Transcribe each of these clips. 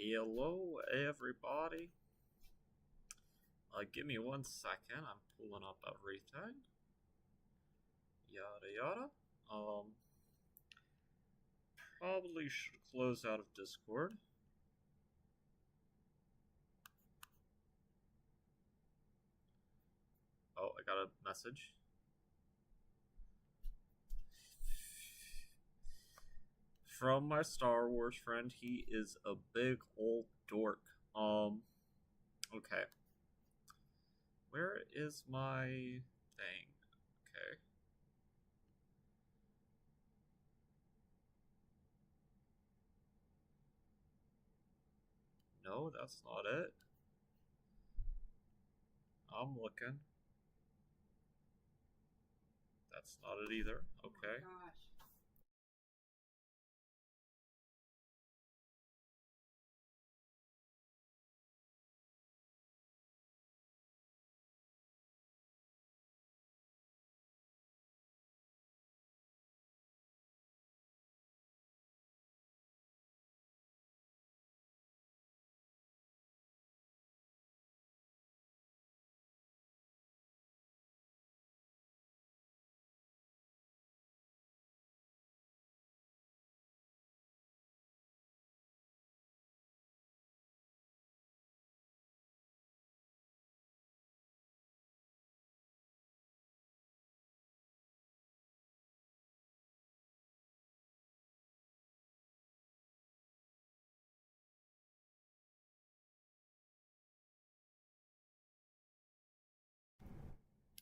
Hello, everybody. Give me 1 second. I'm pulling up everything. Yada yada. Probably should close out of Discord. Oh, I got a message. From my Star Wars friend, he is a big old dork. Okay. Where is my thing? Okay. No, that's not it. I'm looking. That's not it either. Okay. Oh my gosh.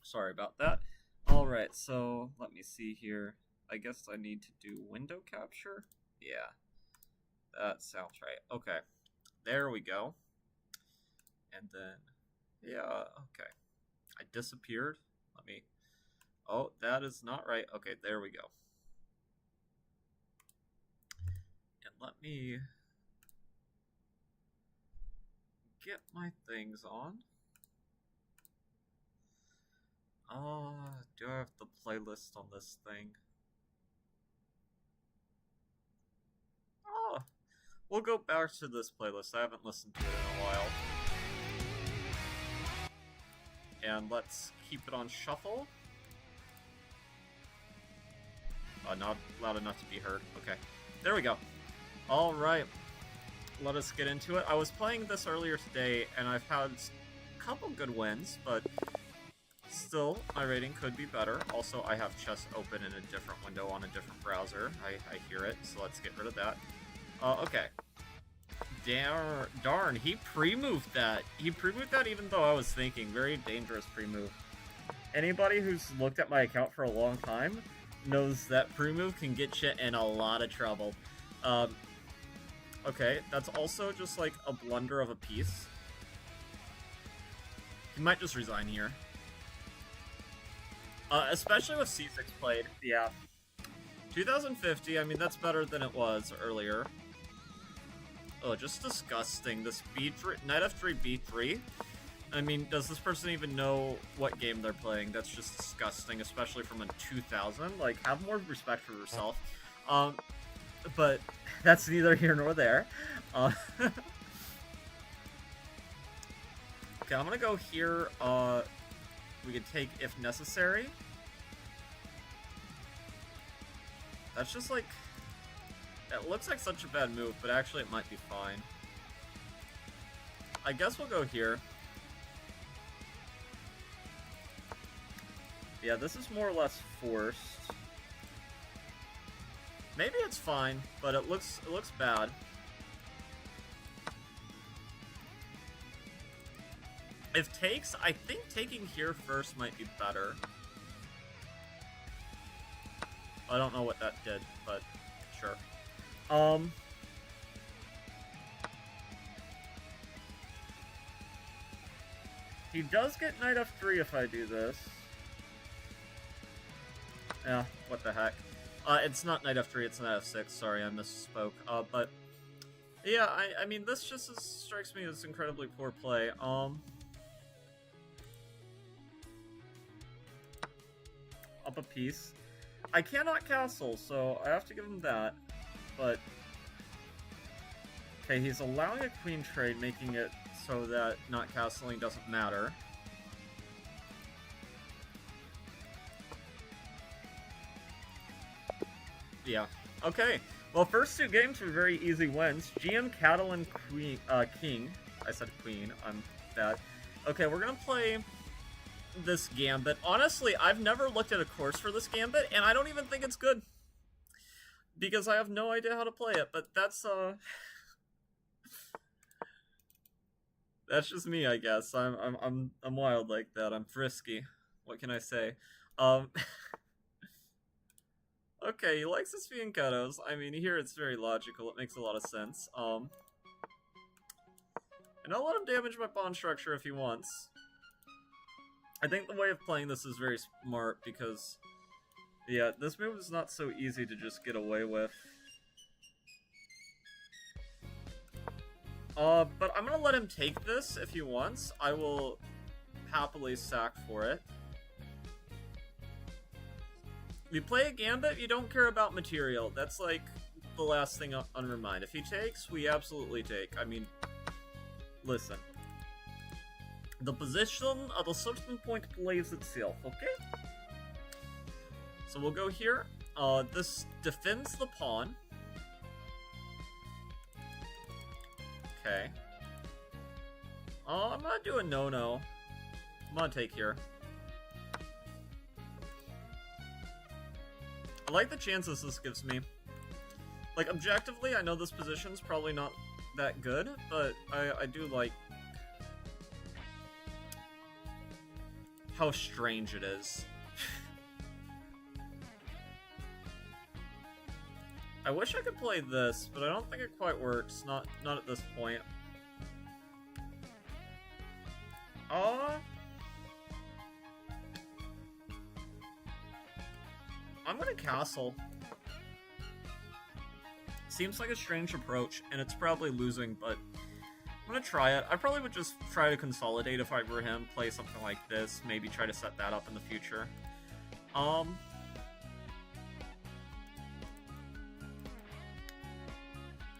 Sorry about that. Alright, so let me see here. I guess I need to do window capture? Yeah, that sounds right. Okay, there we go. And then, yeah, okay. I disappeared. Let me. Oh, that is not right. Okay, there we go. And let me get my things on. Do I have the playlist on this thing? Oh, we'll go back to this playlist. I haven't listened to it in a while. And let's keep it on shuffle. Not loud enough to be heard. Okay, there we go. Alright, let us get into it. I was playing this earlier today, and I've had a couple good wins, but still, my rating could be better. Also, I have chess open in a different window on a different browser. I hear it, so let's get rid of that. Okay. Darn, he pre-moved that. He pre-moved that even though I was thinking. Very dangerous pre-move. Anybody who's looked at my account for a long time knows that pre-move can get you in a lot of trouble. Okay, that's also just like a blunder of a piece. He might just resign here. Especially with C6 played, yeah. 2050, I mean, that's better than it was earlier. Oh, just disgusting. This B3, Knight F3, B3. I mean, does this person even know what game they're playing? That's just disgusting, especially from a 2000. Like, have more respect for yourself. But that's neither here nor there. Okay, I'm gonna go here. We could take if necessary. That's just like... It looks like such a bad move, but actually it might be fine. I guess we'll go here. Yeah, this is more or less forced. Maybe it's fine, but it looks bad. If takes, I think taking here first might be better. I don't know what that did, but sure. He does get Knight F3 if I do this. Yeah, what the heck. It's not Knight F3, it's Knight F6, sorry, I misspoke. But, yeah, I mean, this just strikes me as incredibly poor play. Up a piece. I cannot castle, so I have to give him that, but... Okay, he's allowing a queen trade, making it so that not castling doesn't matter. Yeah. Okay. Well, first two games were very easy wins. GM Catalan Queen, King. I said queen. I'm bad. Okay, we're gonna play this gambit. Honestly, I've never looked at a course for this gambit, and I don't even think it's good. Because I have no idea how to play it, but that's just me, I guess. I'm wild like that. I'm frisky. What can I say? Okay, he likes his fianchettos. I mean, here it's very logical. It makes a lot of sense. And I'll let him damage my pawn structure if he wants. I think the way of playing this is very smart because, yeah, this move is not so easy to just get away with. But I'm gonna let him take this if he wants. I will happily sack for it. You play a gambit, you don't care about material. That's like the last thing on your mind. If he takes, we absolutely take. I mean, listen. The position at a certain point plays itself, okay? So we'll go here. This defends the pawn. Okay. I'm gonna do a no-no. I'm gonna take here. I like the chances this gives me. Like, objectively, I know this position's probably not that good, but I do like how strange it is. I wish I could play this, but I don't think it quite works. Not at this point. I'm gonna castle. Seems like a strange approach, and it's probably losing, but I'm gonna try it. I probably would just try to consolidate if I were him, play something like this, maybe try to set that up in the future.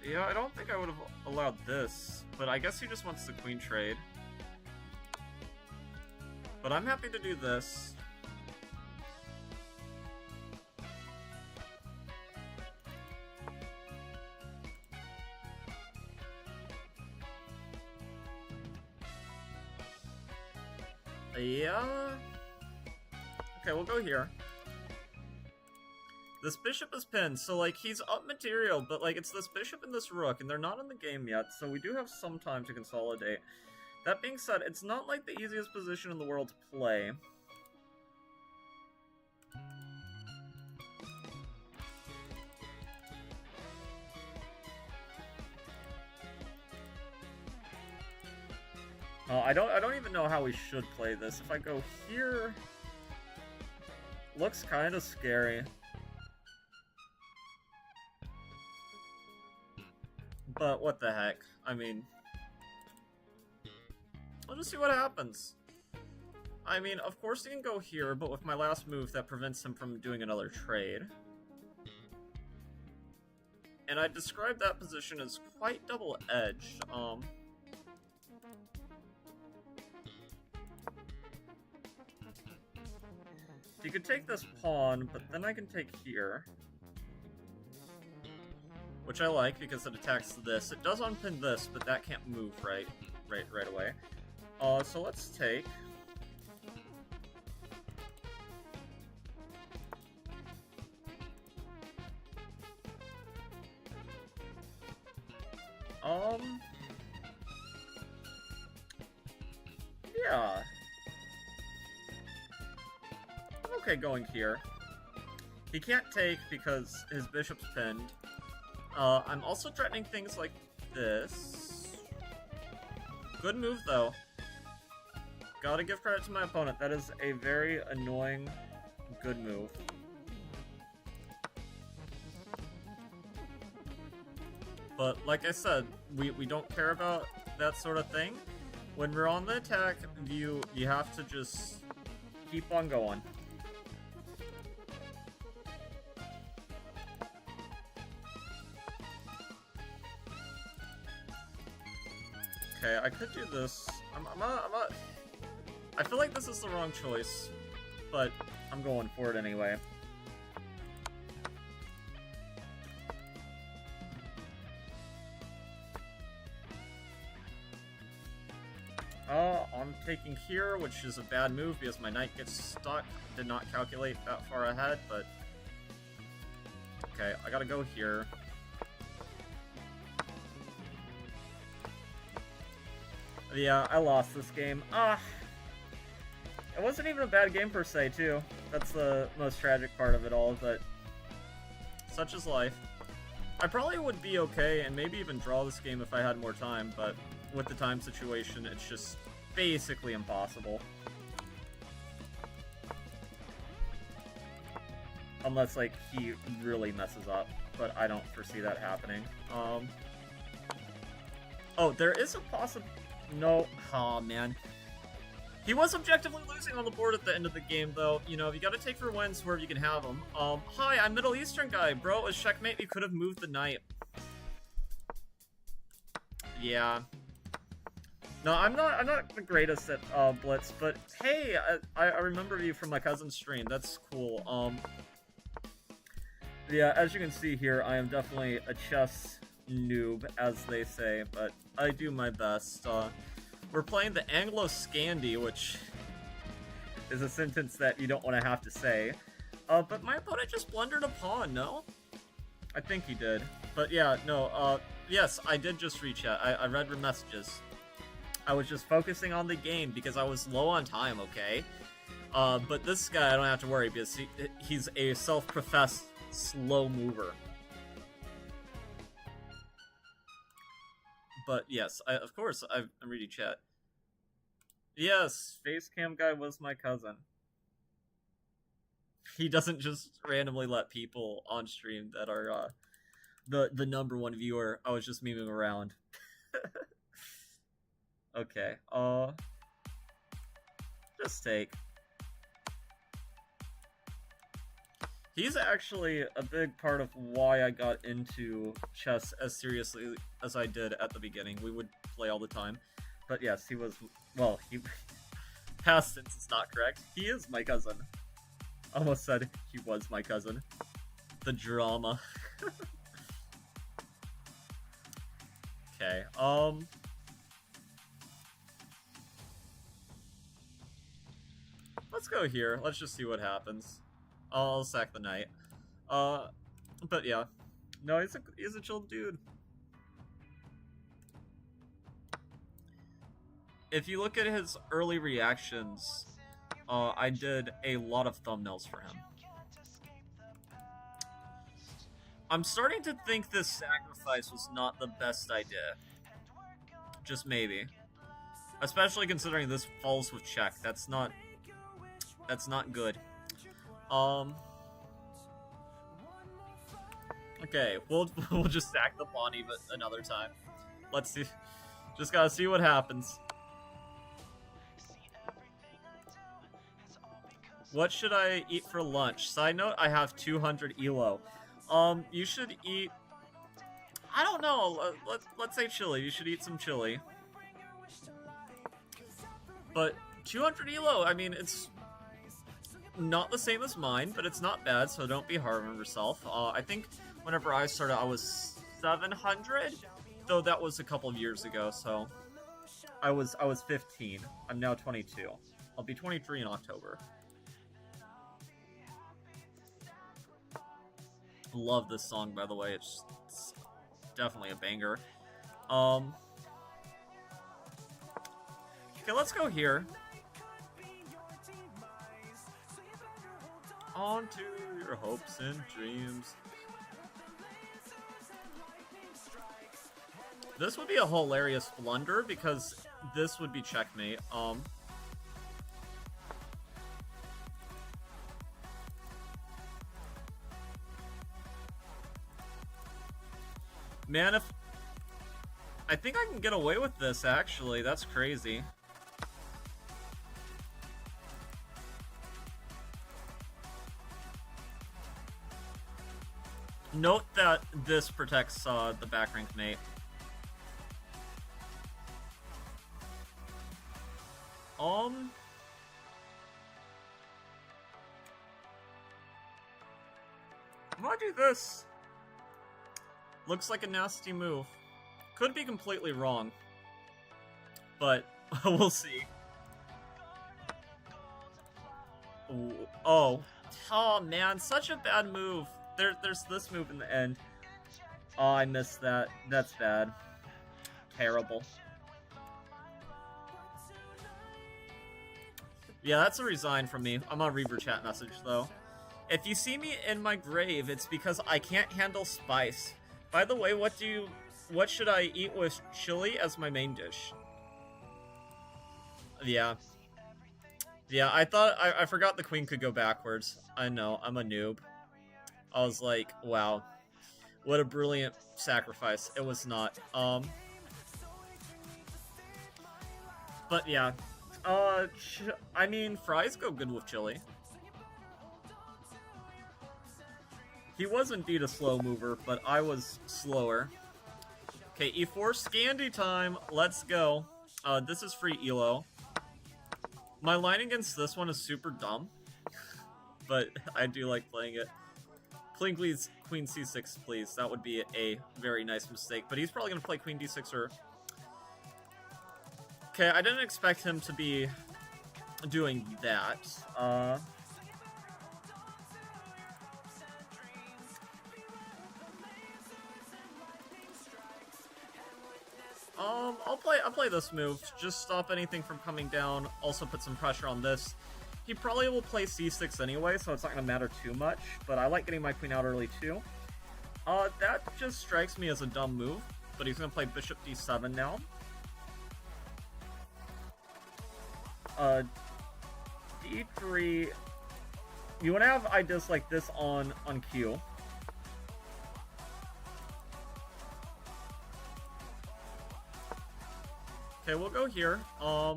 Yeah, I don't think I would have allowed this, but I guess he just wants the queen trade. But I'm happy to do this. Yeah. Okay, we'll go here. This bishop is pinned, so, like, he's up material, but, like, it's this bishop and this rook, and they're not in the game yet, so we do have some time to consolidate. That being said, it's not, like, the easiest position in the world to play. I don't even know how we should play this. If I go here... Looks kind of scary. But what the heck? I mean... We'll just see what happens. I mean, of course he can go here, but with my last move, that prevents him from doing another trade. And I describe that position as quite double-edged. He could take this pawn, but then I can take here. Which I like, because it attacks this. It does unpin this, but that can't move right away. So let's take... Yeah. I'm okay going here. He can't take because his bishop's pinned. I'm also threatening things like this. Good move, though. Gotta give credit to my opponent. That is a very annoying good move. But, like I said, we don't care about that sort of thing. When we're on the attack, you have to just keep on going. Okay, I could do this. I feel like this is the wrong choice, but I'm going for it anyway. I'm taking here, which is a bad move because my knight gets stuck. Did not calculate that far ahead, but... Okay, I gotta go here. Yeah, I lost this game. It wasn't even a bad game per se, too. That's the most tragic part of it all, but... Such is life. I probably would be okay, and maybe even draw this game if I had more time, but... With the time situation, it's just basically impossible. Unless, like, he really messes up, but I don't foresee that happening. Oh, there is a no, oh man. He was objectively losing on the board at the end of the game, though. You know, you gotta take for wins wherever you can have them. Hi, I'm Middle Eastern guy. Bro, it was checkmate, you could have moved the knight. Yeah. No, I'm not the greatest at Blitz, but hey, I remember you from my cousin's stream. That's cool. Yeah, as you can see here, I am definitely a chess noob, as they say, but I do my best. We're playing the Anglo-Scandi, which is a sentence that you don't want to have to say. But my opponent just blundered a pawn, no? I think he did. But yeah, no, yes, I did just reach out. I read your messages. I was just focusing on the game because I was low on time, okay? But this guy, I don't have to worry because he's a self-professed slow mover. But yes, of course, I'm reading chat. Yes, Facecam guy was my cousin. He doesn't just randomly let people on stream that are the #1 viewer. I was just memeing around. Okay, just take. He's actually a big part of why I got into chess as seriously as I did at the beginning. We would play all the time. But yes, he was, well, he, past tense is not correct. He is my cousin. Almost said he was my cousin. The drama. Okay, let's go here. Let's just see what happens. I'll sack the knight. But yeah. No, he's a chill dude. If you look at his early reactions, I did a lot of thumbnails for him. I'm starting to think this sacrifice was not the best idea. Just maybe. Especially considering this falls with check. That's not good. Okay, we'll just sack the pawn even another time. Let's see. Just gotta see what happens. What should I eat for lunch? Side note, I have 200 ELO. You should eat... I don't know, let's say chili. You should eat some chili. But 200 ELO, I mean, it's not the same as mine, but it's not bad, so don't be hard on yourself. I think whenever I started, I was 700, though that was a couple of years ago, so I was 15. I'm now 22. I'll be 23 in October. Love this song, by the way. It's definitely a banger. Okay, let's go here. On to your hopes and dreams. This would be a hilarious blunder because this would be checkmate. Man, if... I think I can get away with this, actually. That's crazy. Note that this protects the back rank mate. I'm gonna do this. Looks like a nasty move. Could be completely wrong, but we'll see. Ooh, oh man, such a bad move. There's this move in the end. Oh, I missed that. That's bad. Terrible. Yeah, that's a resign from me. I'm on Reaver chat message, though. If you see me in my grave, it's because I can't handle spice. By the way, what should I eat with chili as my main dish? Yeah. Yeah, I forgot the queen could go backwards. I know, I'm a noob. I was like, wow. What a brilliant sacrifice. It was not. But yeah. I mean, fries go good with chili. He was indeed a slow mover, but I was slower. Okay, E4 Scandy time. Let's go. This is free elo. My line against this one is super dumb, but I do like playing it. Please, Queen C6, please. That would be a very nice mistake, but he's probably going to play Queen D6 or... Okay, I didn't expect him to be doing that. I'll play this move. Just stop anything from coming down. Also put some pressure on this. He probably will play C6 anyway, so it's not going to matter too much. But I like getting my queen out early too. That just strikes me as a dumb move. But he's going to play Bishop D7 now. D3. You want to have ideas like this on cue. Okay, we'll go here. I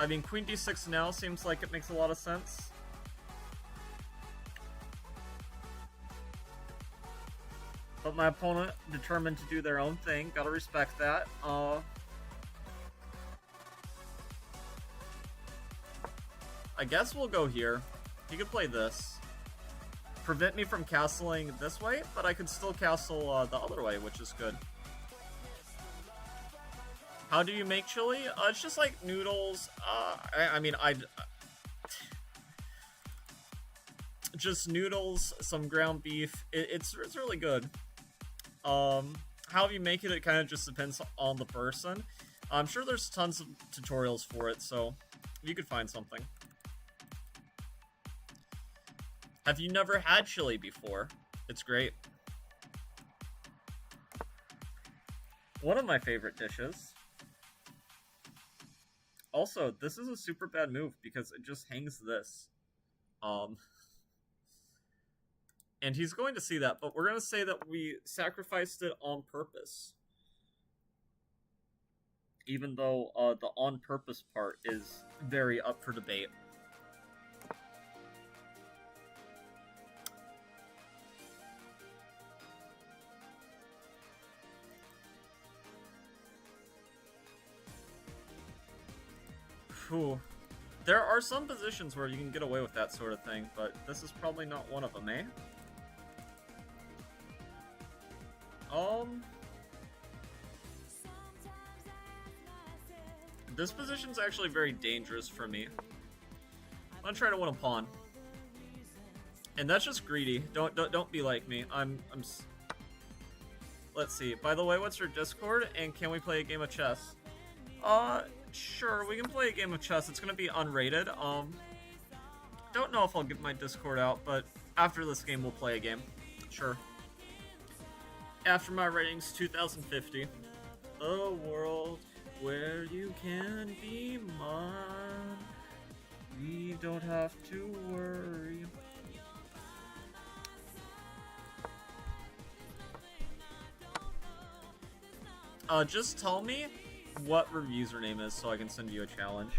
mean, Queen D6 now seems like it makes a lot of sense. But my opponent determined to do their own thing. Gotta respect that. I guess we'll go here. He could play this. Prevent me from castling this way, but I could still castle the other way, which is good. How do you make chili? It's just like noodles. Just noodles, some ground beef. It's really good. How you make it, it kind of just depends on the person. I'm sure there's tons of tutorials for it, so you could find something. Have you never had chili before? It's great. One of my favorite dishes. Also, this is a super bad move because it just hangs this. And he's going to see that, but we're going to say that we sacrificed it on purpose. Even though the on purpose part is very up for debate. Whew. There are some positions where you can get away with that sort of thing, but this is probably not one of them, eh? This position's actually very dangerous for me. I'm gonna try to win a pawn. And that's just greedy. Don't be like me. Let's see. By the way, what's your Discord? And can we play a game of chess? Sure, we can play a game of chess. It's gonna be unrated. Don't know if I'll give my Discord out, but after this game, we'll play a game. Sure. After my ratings, 2050. A world where you can be mine. We don't have to worry. Just tell me what your username is so I can send you a challenge.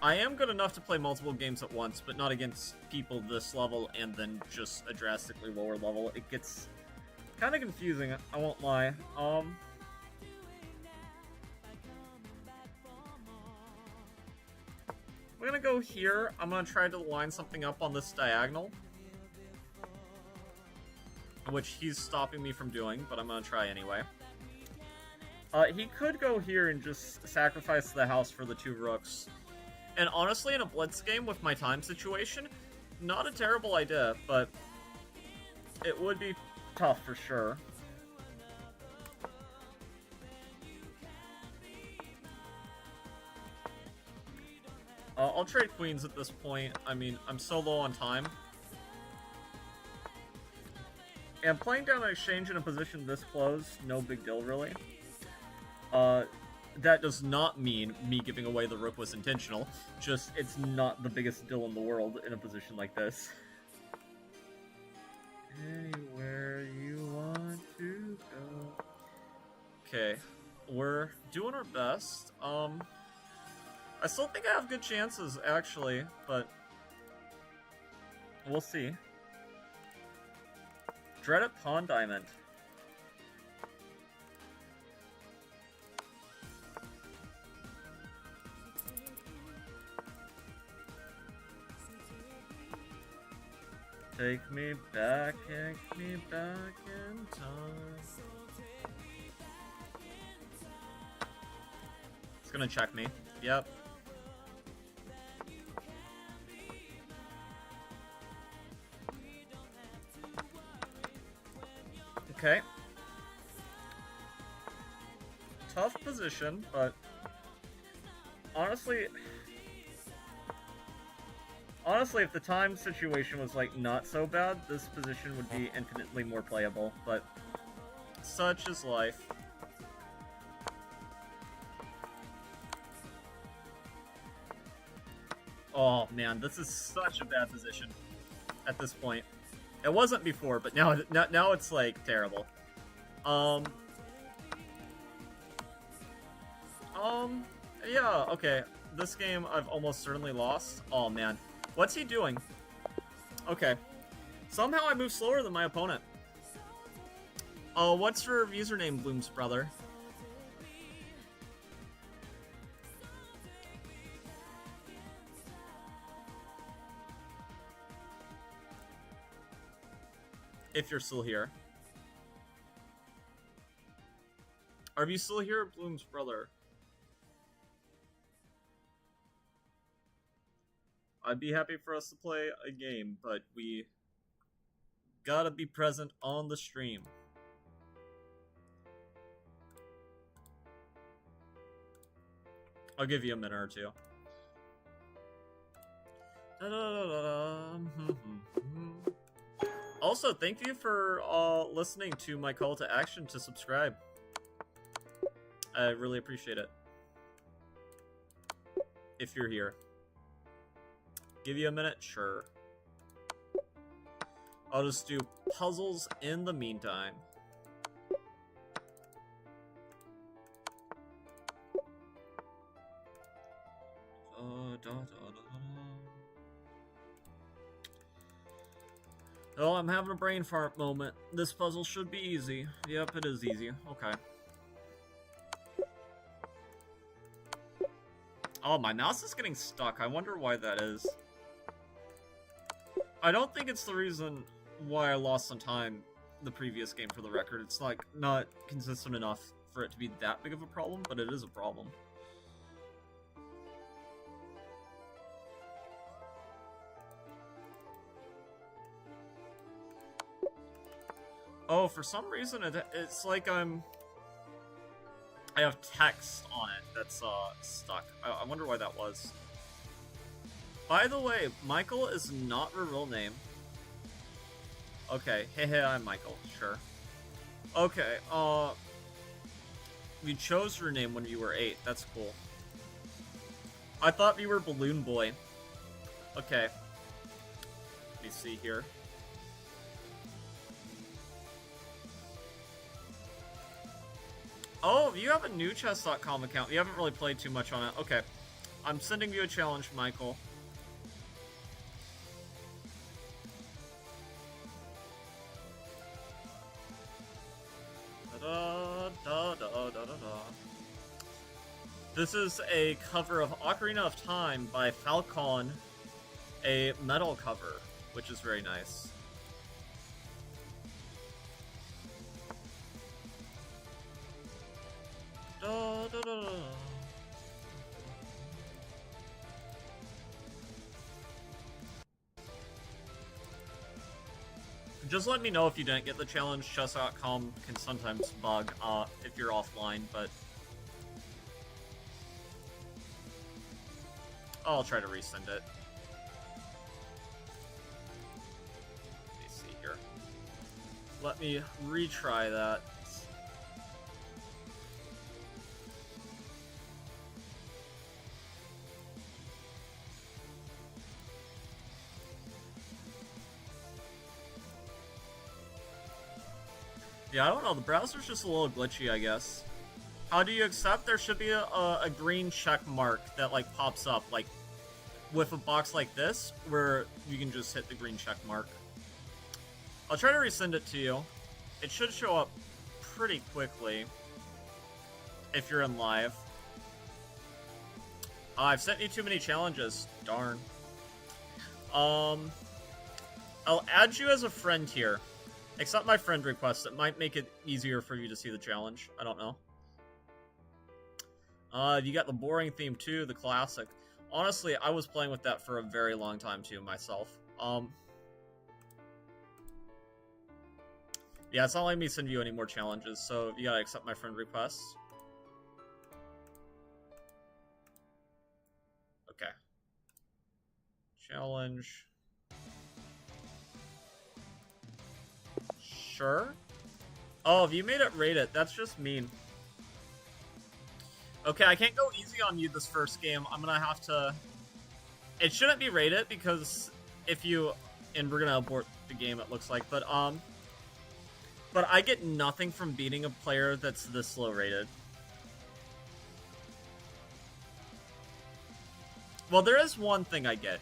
I am good enough to play multiple games at once, but not against people this level and then just a drastically lower level. It gets Kind of confusing, I won't lie. We're gonna go here. I'm gonna try to line something up on this diagonal, which he's stopping me from doing, but I'm gonna try anyway. He could go here and just sacrifice the house for the 2 rooks. And honestly, in a Blitz game with my time situation, not a terrible idea, but it would be tough for sure. I'll trade queens at this point. I mean, I'm so low on time. And playing down an exchange in a position this close, no big deal, really. That does not mean me giving away the rook was intentional. Just, it's not the biggest deal in the world in a position like this. Anywhere you want to go. Okay, we're doing our best. I still think I have good chances, actually, but we'll see. Dreaded Pawn Diamond. Take me back in time. It's gonna check me. Yep. Okay. Tough position, but honestly, if the time situation was, like, not so bad, this position would be infinitely more playable, but such is life. Oh, man, this is such a bad position at this point. It wasn't before, but now it's, like, terrible. Yeah, okay. This game I've almost certainly lost. Oh, man. What's he doing? Okay. Somehow I move slower than my opponent. Oh, what's your username, Bloom's brother? If you're still here. Are you still here, Bloom's brother? I'd be happy for us to play a game, but we gotta be present on the stream. I'll give you a minute or two. Also, thank you for listening to my call to action to subscribe. I really appreciate it. If you're here. Give you a minute? Sure. I'll just do puzzles in the meantime. Oh, I'm having a brain fart moment. This puzzle should be easy. Yep, it is easy. Okay. Oh, my mouse is getting stuck. I wonder why that is. I don't think it's the reason why I lost some time the previous game, for the record. It's, like, not consistent enough for it to be that big of a problem, but it is a problem. Oh, for some reason, it's like I have text on it that's stuck. I wonder why that was. By the way, Michael is not your real name. Okay, hey, I'm Michael, sure. Okay, you chose your name when you were 8, that's cool. I thought you were Balloon Boy. Okay. Let me see here. Oh, you have a new chess.com account. You haven't really played too much on it. Okay. I'm sending you a challenge, Michael. This is a cover of Ocarina of Time by Falcon, a metal cover, which is very nice. Da, da, da, da. Just let me know if you didn't get the challenge. Chess.com can sometimes bug if you're offline, but I'll try to resend it. Let me see here. Let me retry that. Yeah, I don't know, the browser's just a little glitchy, I guess. How do you accept? There should be a green check mark that, like, pops up, like, with a box like this, where you can just hit the green check mark. I'll try to resend it to you. It should show up pretty quickly if you're in live. I've sent you too many challenges. Darn. I'll add you as a friend here. Accept my friend request. It might make it easier for you to see the challenge. I don't know. You got the boring theme too, the classic. Honestly, I was playing with that for a very long time too myself. Yeah, it's not letting me send you any more challenges, so you gotta accept my friend request. Okay. Challenge. Sure. Oh, if you made it, rate it. That's just mean. Okay, I can't go easy on you this first game. I'm gonna have to... It shouldn't be rated, because if you... And we're gonna abort the game, it looks like. But I get nothing from beating a player that's this low rated. Well, there is one thing I get.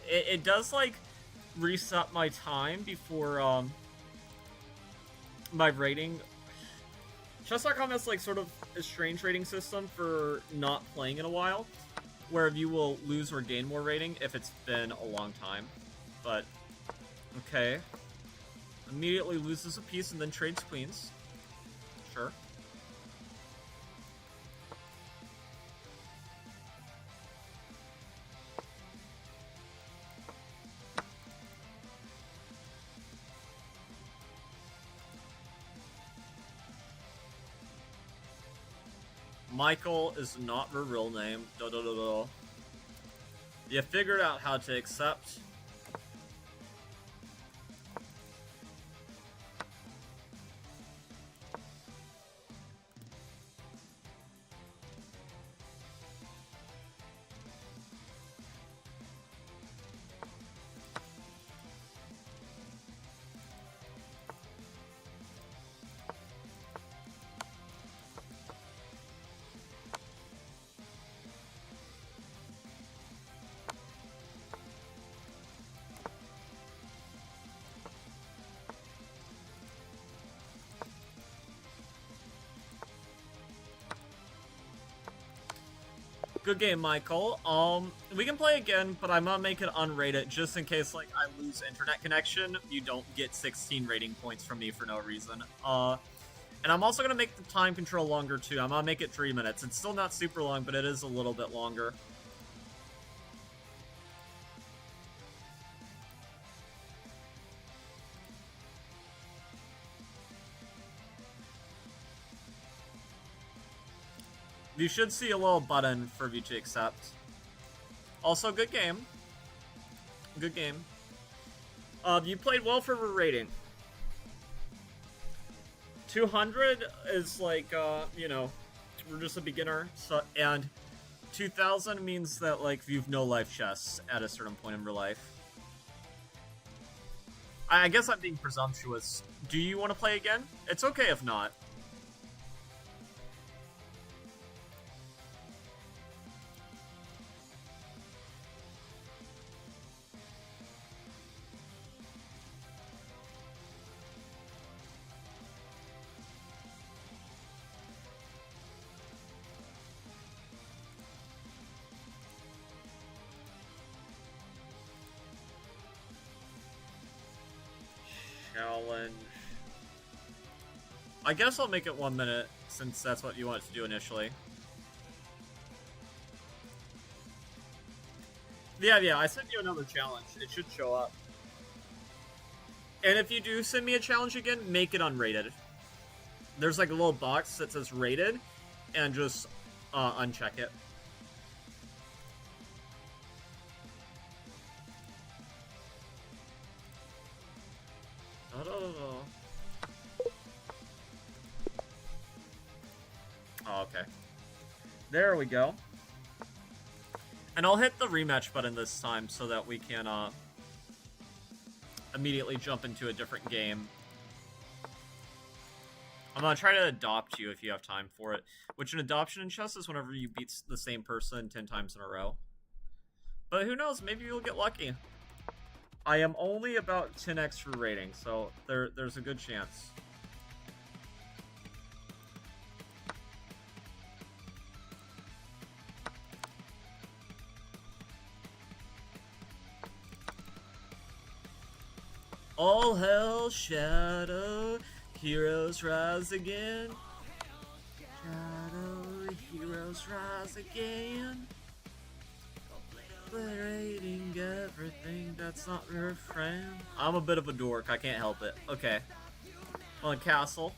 It does, like, reset my time before, my rating. Chess.com has, like, sort of a strange rating system for not playing in a while, where you will lose or gain more rating if it's been a long time. But, okay. Immediately loses a piece and then trades queens. Sure. Michael is not her real name. You figured out how to accept. Good game, Michael. We can play again, but I'm gonna make it unrated just in case, like, I lose internet connection. You don't get 16 rating points from me for no reason. And I'm also gonna make the time control longer too. I'm gonna make it 3 minutes. It's still not super long, but it is a little bit longer. You should see a little button for you to accept. Also, good game. Good game. You played well for a rating. 200 is like, you know, we're just a beginner. So, and 2000 means that, like, you've no life chess at a certain point in real life. I guess I'm being presumptuous. Do you want to play again? It's okay if not. challenge. I guess I'll make it 1 minute, since that's what you wanted to do initially. Yeah, I sent you another challenge. It should show up. And if you do send me a challenge again, make it unrated. There's like a little box that says rated, and just uncheck it. Oh, okay. There we go. And I'll hit the rematch button this time so that we can immediately jump into a different game. I'm gonna try to adopt you if you have time for it. Which an adoption in chess is whenever you beat the same person 10 times in a row. But who knows, maybe you'll get lucky. I am only about 10 extra rating, so there's a good chance. All hell shadow, heroes rise again. Shadow, heroes rise again. Obliterating everything that's not your friend. I'm a bit of a dork, I can't help it. Okay. On castle.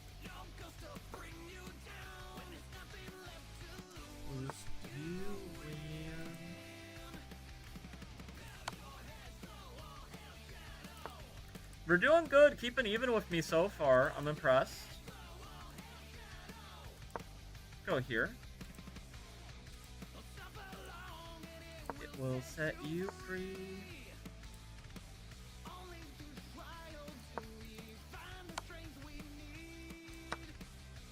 We're doing good, keeping even with me so far. I'm impressed. Go here. It will set you free.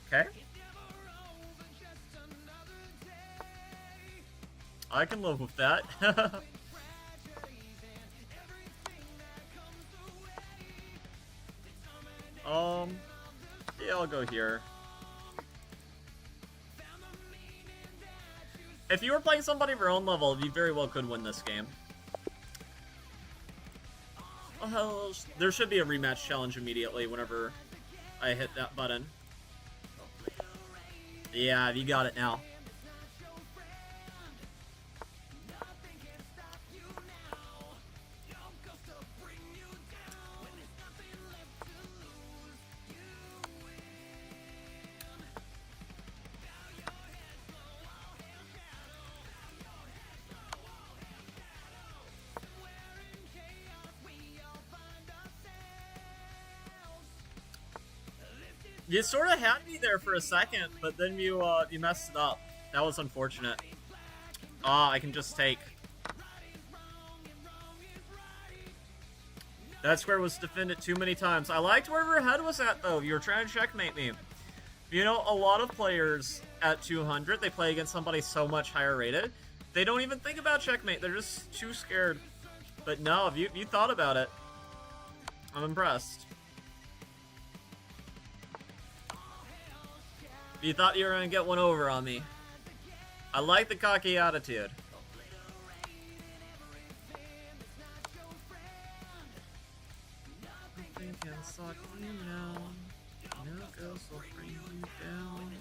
Okay. I can live with that. Yeah, I'll go here. If you were playing somebody of your own level, you very well could win this game. Oh, hell, there should be a rematch challenge immediately whenever I hit that button. Yeah, you got it now. You sort of had me there for a second, but then you messed it up. That was unfortunate. I can just take. That square was defended too many times. I liked where your head was at, though. You were trying to checkmate me. You know, a lot of players at 200, they play against somebody so much higher rated, they don't even think about checkmate. They're just too scared. But no, you thought about it. I'm impressed. You thought you were gonna get one over on me. I like the cocky attitude. Nothing can suck you now. No ghost will bring you down.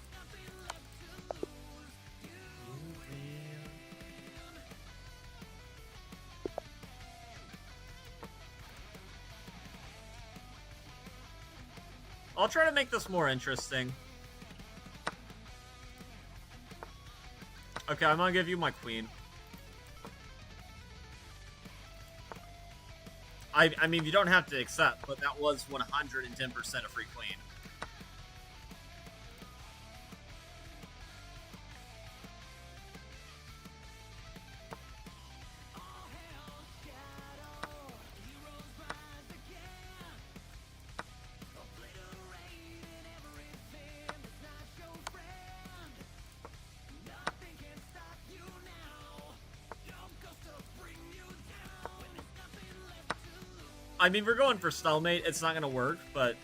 I'll try to make this more interesting. Okay, I'm gonna give you my queen. I mean, you don't have to accept, but that was 110% a free queen. I mean, we're going for stalemate. It's not gonna work, but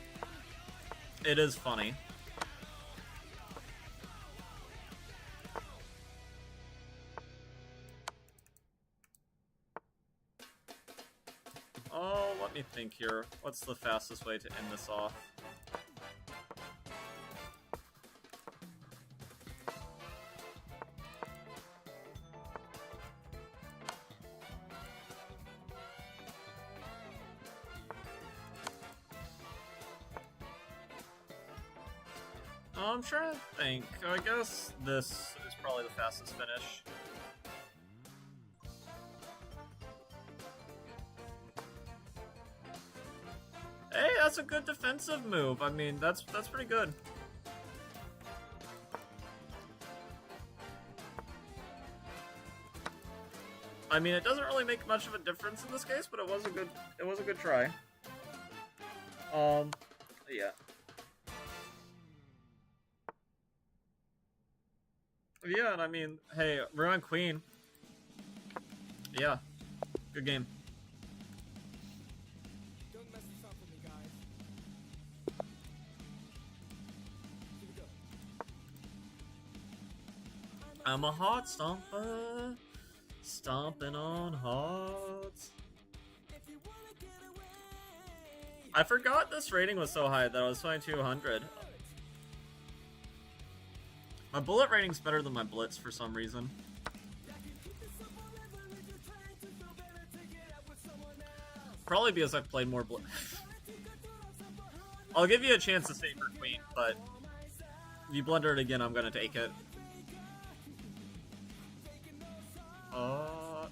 it is funny. Oh, let me think here. What's the fastest way to end this off? I'm trying to think. I guess this is probably the fastest finish. Hey, that's a good defensive move. I mean, that's pretty good. I mean, it doesn't really make much of a difference in this case, but it was a good try. Yeah. Yeah, and I mean, hey, we're on Queen. Yeah, good game. Don't mess this up with me, guys. Here we go. I'm a heart stomper, stomping on hearts. I forgot this rating was so high that I was 2200. My bullet rating's better than my blitz for some reason. Probably because I've played more blitz. I'll give you a chance to save your queen, but if you blunder it again, I'm gonna take it. Well,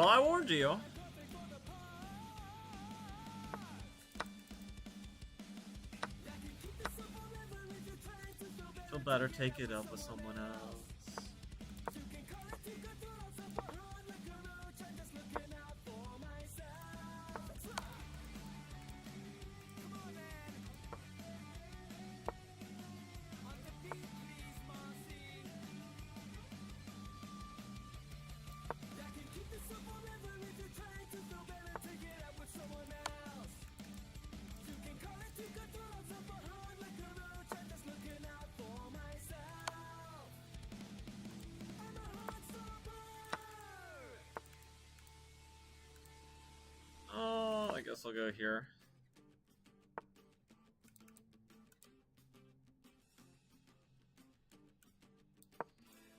I warned you. Feel better, take it up with someone else. I guess I'll go here.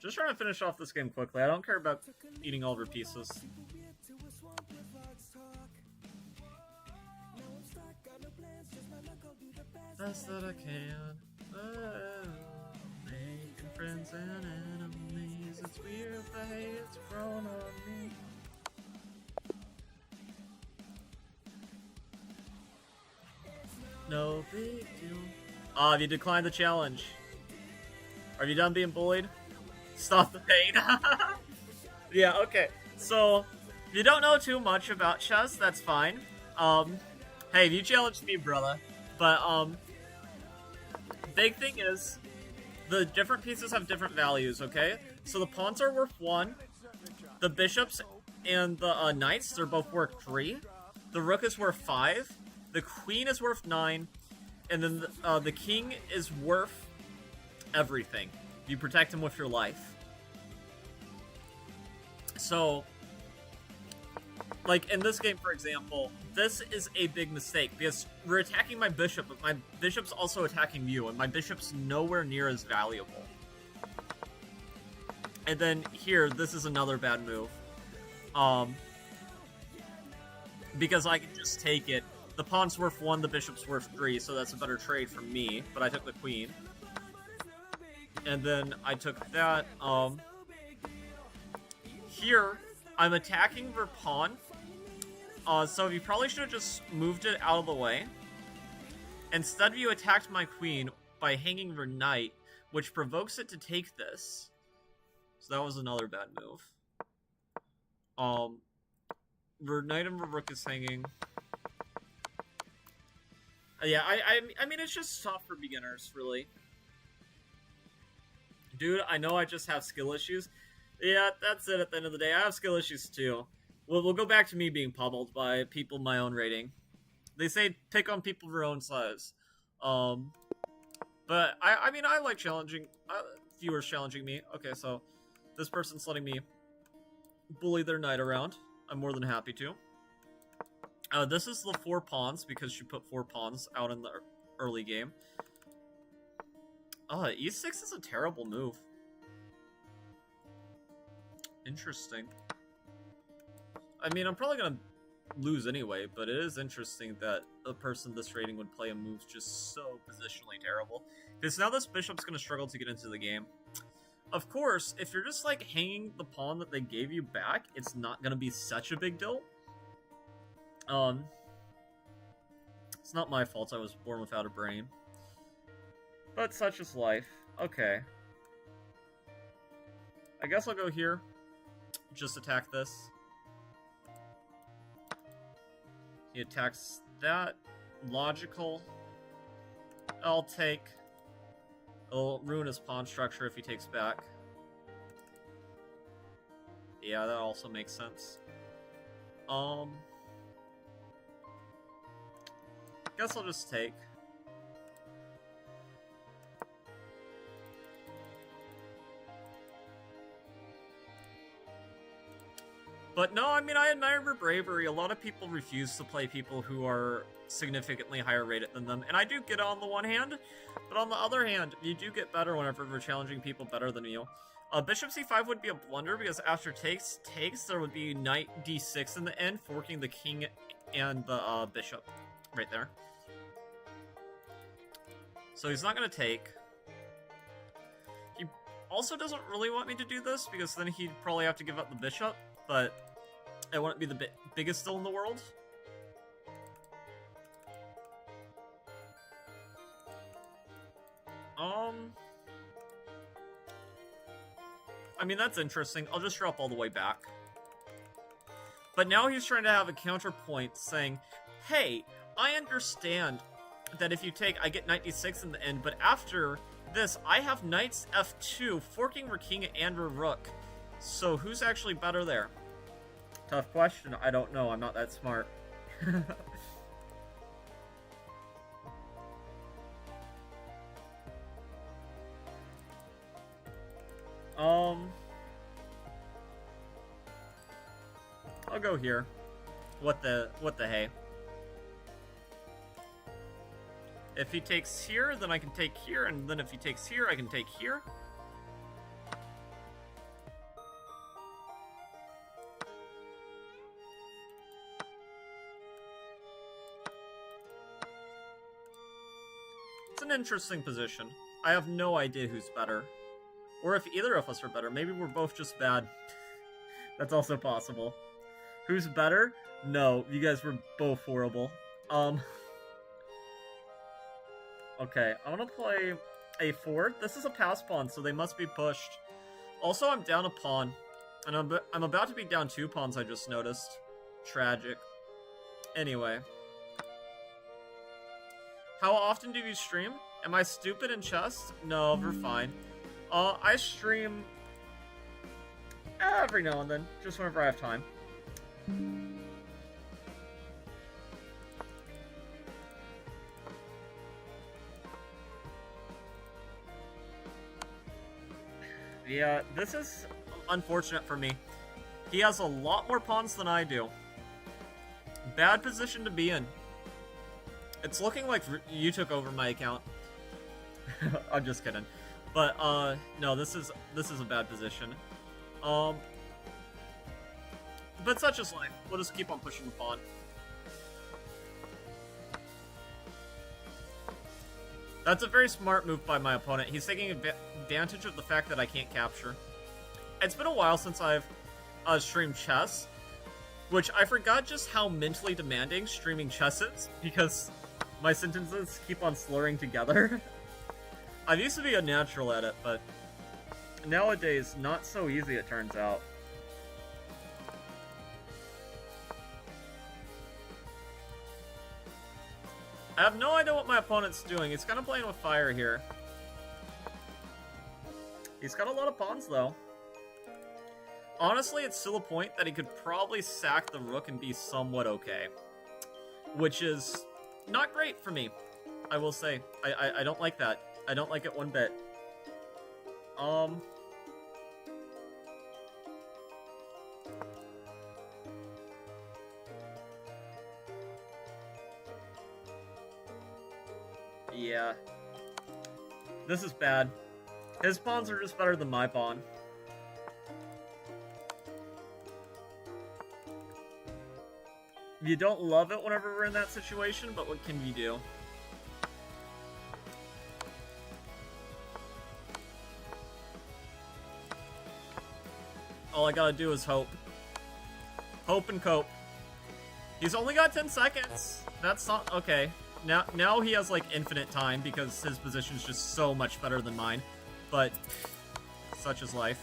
Just trying to finish off this game quickly. I don't care about eating all of her pieces. Best that I can. Oh, making friends and enemies. It's weird, but hey, it's grown on me. No big deal. Have you declined the challenge? Are you done being bullied? Stop the pain. Yeah, okay. So, if you don't know too much about chess, that's fine. Hey, you challenged me, brother. But, big thing is, the different pieces have different values, okay? So the pawns are worth 1. The bishops and the knights, they're both worth 3. The rook is worth 5. The queen is worth 9, and then the king is worth everything. You protect him with your life. So, like in this game, for example, this is a big mistake because we're attacking my bishop, but my bishop's also attacking you, and my bishop's nowhere near as valuable. And then here, this is another bad move. Because I can just take it. The pawn's worth 1, the bishop's worth 3, so that's a better trade for me, but I took the queen. And then I took that, here, I'm attacking her pawn, so you probably should have just moved it out of the way. Instead, you attacked my queen by hanging her knight, which provokes it to take this. So that was another bad move. Her knight and her rook is hanging. Yeah, I mean, it's just tough for beginners, really. Dude, I know I just have skill issues. Yeah, that's it at the end of the day. I have skill issues, too. We'll go back to me being pummeled by people my own rating. They say pick on people of your own size. But, I mean, I like challenging... viewers challenging me. Okay, so this person's letting me bully their knight around. I'm more than happy to. This is the 4 pawns, because she put 4 pawns out in the early game. E6 is a terrible move. Interesting. I mean, I'm probably gonna lose anyway, but it is interesting that a person this rating would play a move just so positionally terrible. Because now this bishop's gonna struggle to get into the game. Of course, if you're just, like, hanging the pawn that they gave you back, it's not gonna be such a big deal. It's not my fault I was born without a brain. But such is life. Okay. I guess I'll go here. Just attack this. He attacks that. Logical. I'll take. It'll ruin his pawn structure if he takes back. Yeah, that also makes sense. Guess I'll just take. But no, I mean, I admire her bravery. A lot of people refuse to play people who are significantly higher rated than them. And I do get it on the one hand, but on the other hand, you do get better whenever we're challenging people better than you. Bishop c5 would be a blunder, because after takes, there would be knight d6 in the end, forking the king and the bishop right there. So he's not going to take. He also doesn't really want me to do this, because then he'd probably have to give up the bishop, but it wouldn't be the biggest deal in the world. I mean, that's interesting. I'll just drop all the way back. But now he's trying to have a counterpoint saying, hey, I understand that if you take, I get knight d6 in the end, but after this, I have knights f2, forking her king and her rook. So who's actually better there? Tough question. I don't know. I'm not that smart. I'll go here. What the hey? If he takes here, then I can take here, and then if he takes here, I can take here. It's an interesting position. I have no idea who's better. Or if either of us are better. Maybe we're both just bad. That's also possible. Who's better? No, you guys were both horrible. Okay, I'm gonna play a4. This is a pass pawn, so they must be pushed. Also, I'm down a pawn. And I'm about to be down 2 pawns, I just noticed. Tragic. Anyway. How often do you stream? Am I stupid in chess? No, we're fine. I stream every now and then, just whenever I have time. Yeah, this is unfortunate for me. He has a lot more pawns than I do. Bad position to be in. It's looking like you took over my account. I'm just kidding. But, no, this is a bad position. But such is life. We'll just keep on pushing the pawn. That's a very smart move by my opponent. He's taking advantage of the fact that I can't capture. It's been a while since I've streamed chess, which I forgot just how mentally demanding streaming chess is, because my sentences keep on slurring together. I used to be a natural at it, but nowadays, not so easy it turns out. I have no idea what my opponent's doing. He's kind of playing with fire here. He's got a lot of pawns, though. Honestly, it's still a point that he could probably sack the rook and be somewhat okay. Which is not great for me, I will say. I don't like that. I don't like it one bit. Yeah. This is bad. His pawns are just better than my pawn. You don't love it whenever we're in that situation, but what can you do? All I gotta do is hope. Hope and cope. He's only got 10 seconds. That's not... Okay. Now he has, like, infinite time because his position's just so much better than mine. But such is life.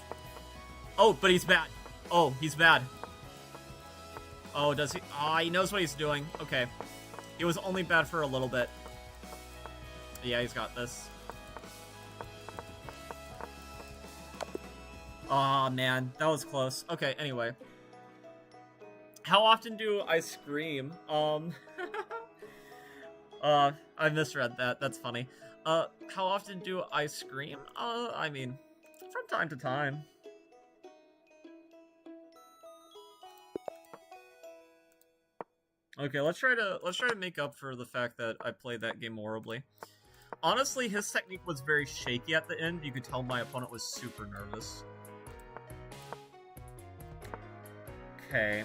Oh, but he's bad. Oh, he's bad. Oh, does he? Ah, he knows what he's doing. Okay. He was only bad for a little bit. Yeah, he's got this. Aw, man. That was close. Okay, anyway. How often do I scream? I misread that. That's funny. How often do I scream? I mean, from time to time. Okay, let's try to make up for the fact that I played that game horribly. Honestly, his technique was very shaky at the end. You could tell my opponent was super nervous. Okay.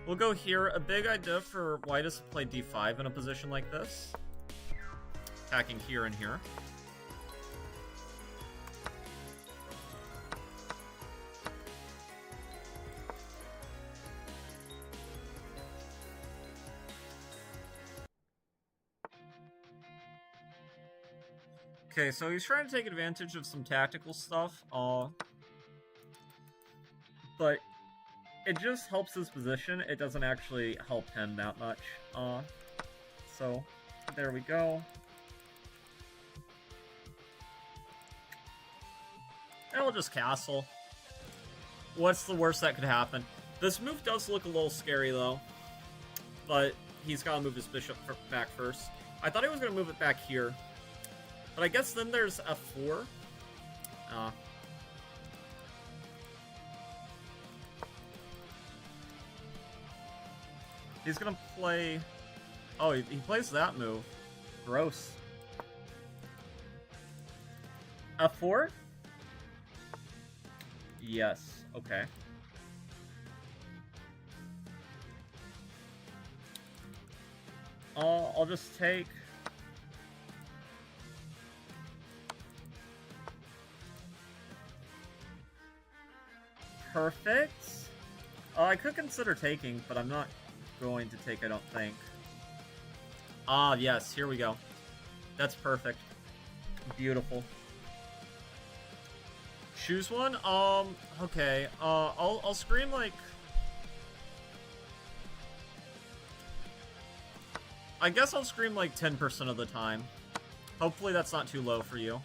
We'll go here. A big idea for white is to play d5 in a position like this. Attacking here and here. Okay, so he's trying to take advantage of some tactical stuff, but it just helps his position. It doesn't actually help him that much. So there we go. And we'll just castle. What's the worst that could happen? This move does look a little scary though, but he's got to move his bishop back first. I thought he was going to move it back here. But I guess then there's f4. He's gonna play... Oh, he plays that move. Gross. f4? Yes, okay. I'll just take... Perfect. I could consider taking, but I'm not going to take, I don't think. Ah, yes, here we go. That's perfect. Beautiful. Choose one? Okay. I'll scream like... I guess I'll scream like 10% of the time. Hopefully that's not too low for you.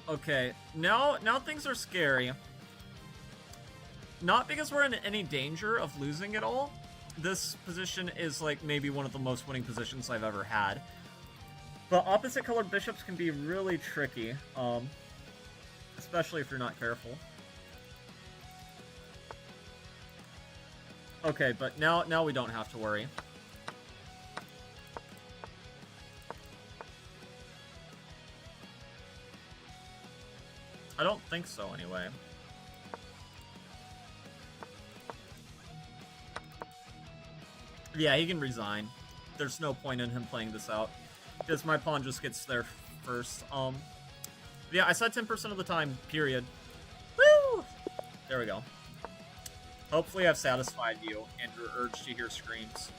Okay, now things are scary. Not because we're in any danger of losing it all. This position is like maybe one of the most winning positions I've ever had. But opposite colored bishops can be really tricky, especially if you're not careful. Okay, but now we don't have to worry. I don't think so, anyway. Yeah, he can resign. There's no point in him playing this out, because my pawn just gets there first. Yeah, I said 10% of the time, period. Woo! There we go. Hopefully I've satisfied you and your urge to hear screams.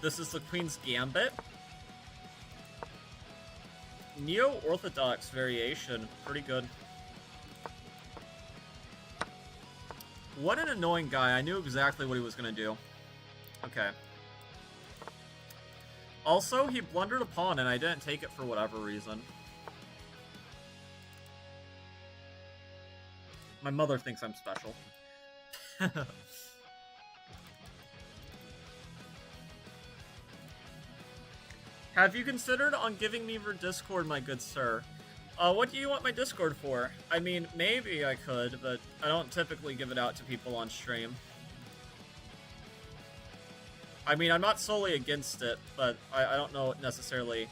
This is the Queen's Gambit. Neo-Orthodox variation. Pretty good. What an annoying guy. I knew exactly what he was going to do. Okay. Also, he blundered a pawn, and I didn't take it for whatever reason. My mother thinks I'm special. Have you considered on giving me your Discord, my good sir? What do you want my Discord for? I mean, maybe I could, but I don't typically give it out to people on stream. I mean, I'm not solely against it, but I don't know necessarily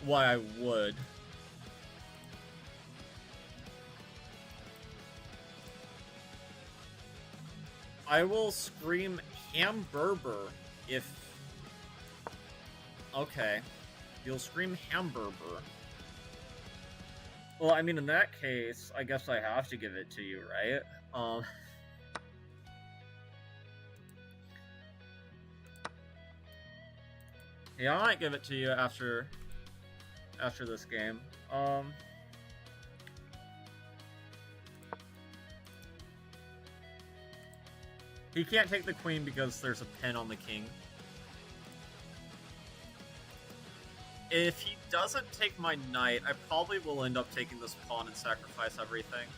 why I would. I will scream Hamburger if... Okay. You'll scream Hamburger. Well, I mean, in that case, I guess I have to give it to you, right? Yeah, I might give it to you after this game. He can't take the queen because there's a pin on the king. If he doesn't take my knight, I probably will end up taking this pawn and sacrifice everything.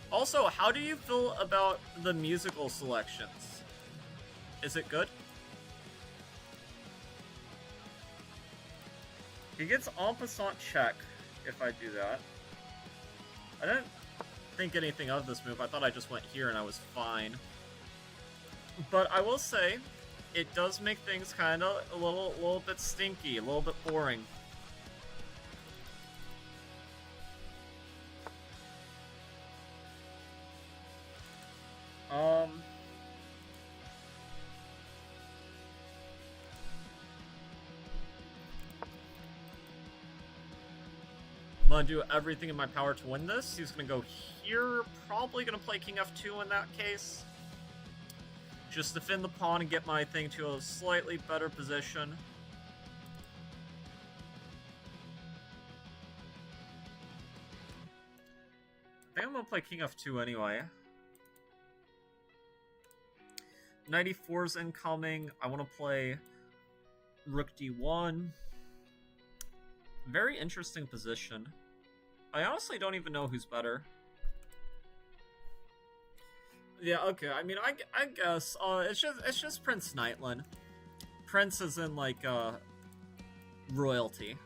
Also, how do you feel about the musical selections? Is it good? He gets en passant check if I do that. I didn't think anything of this move. I thought I just went here and I was fine. But I will say, it does make things kind of a little bit stinky, a little bit boring. I'm gonna do everything in my power to win this. He's gonna go here, probably gonna play King F2 in that case. Just defend the pawn and get my thing to a slightly better position. I think I'm gonna play King F2 anyway. 94's incoming. I want to play Rook D1. Very interesting position. I honestly don't even know who's better. Yeah, okay. I mean, I guess it's just Prince Knightland. Prince is in like royalty.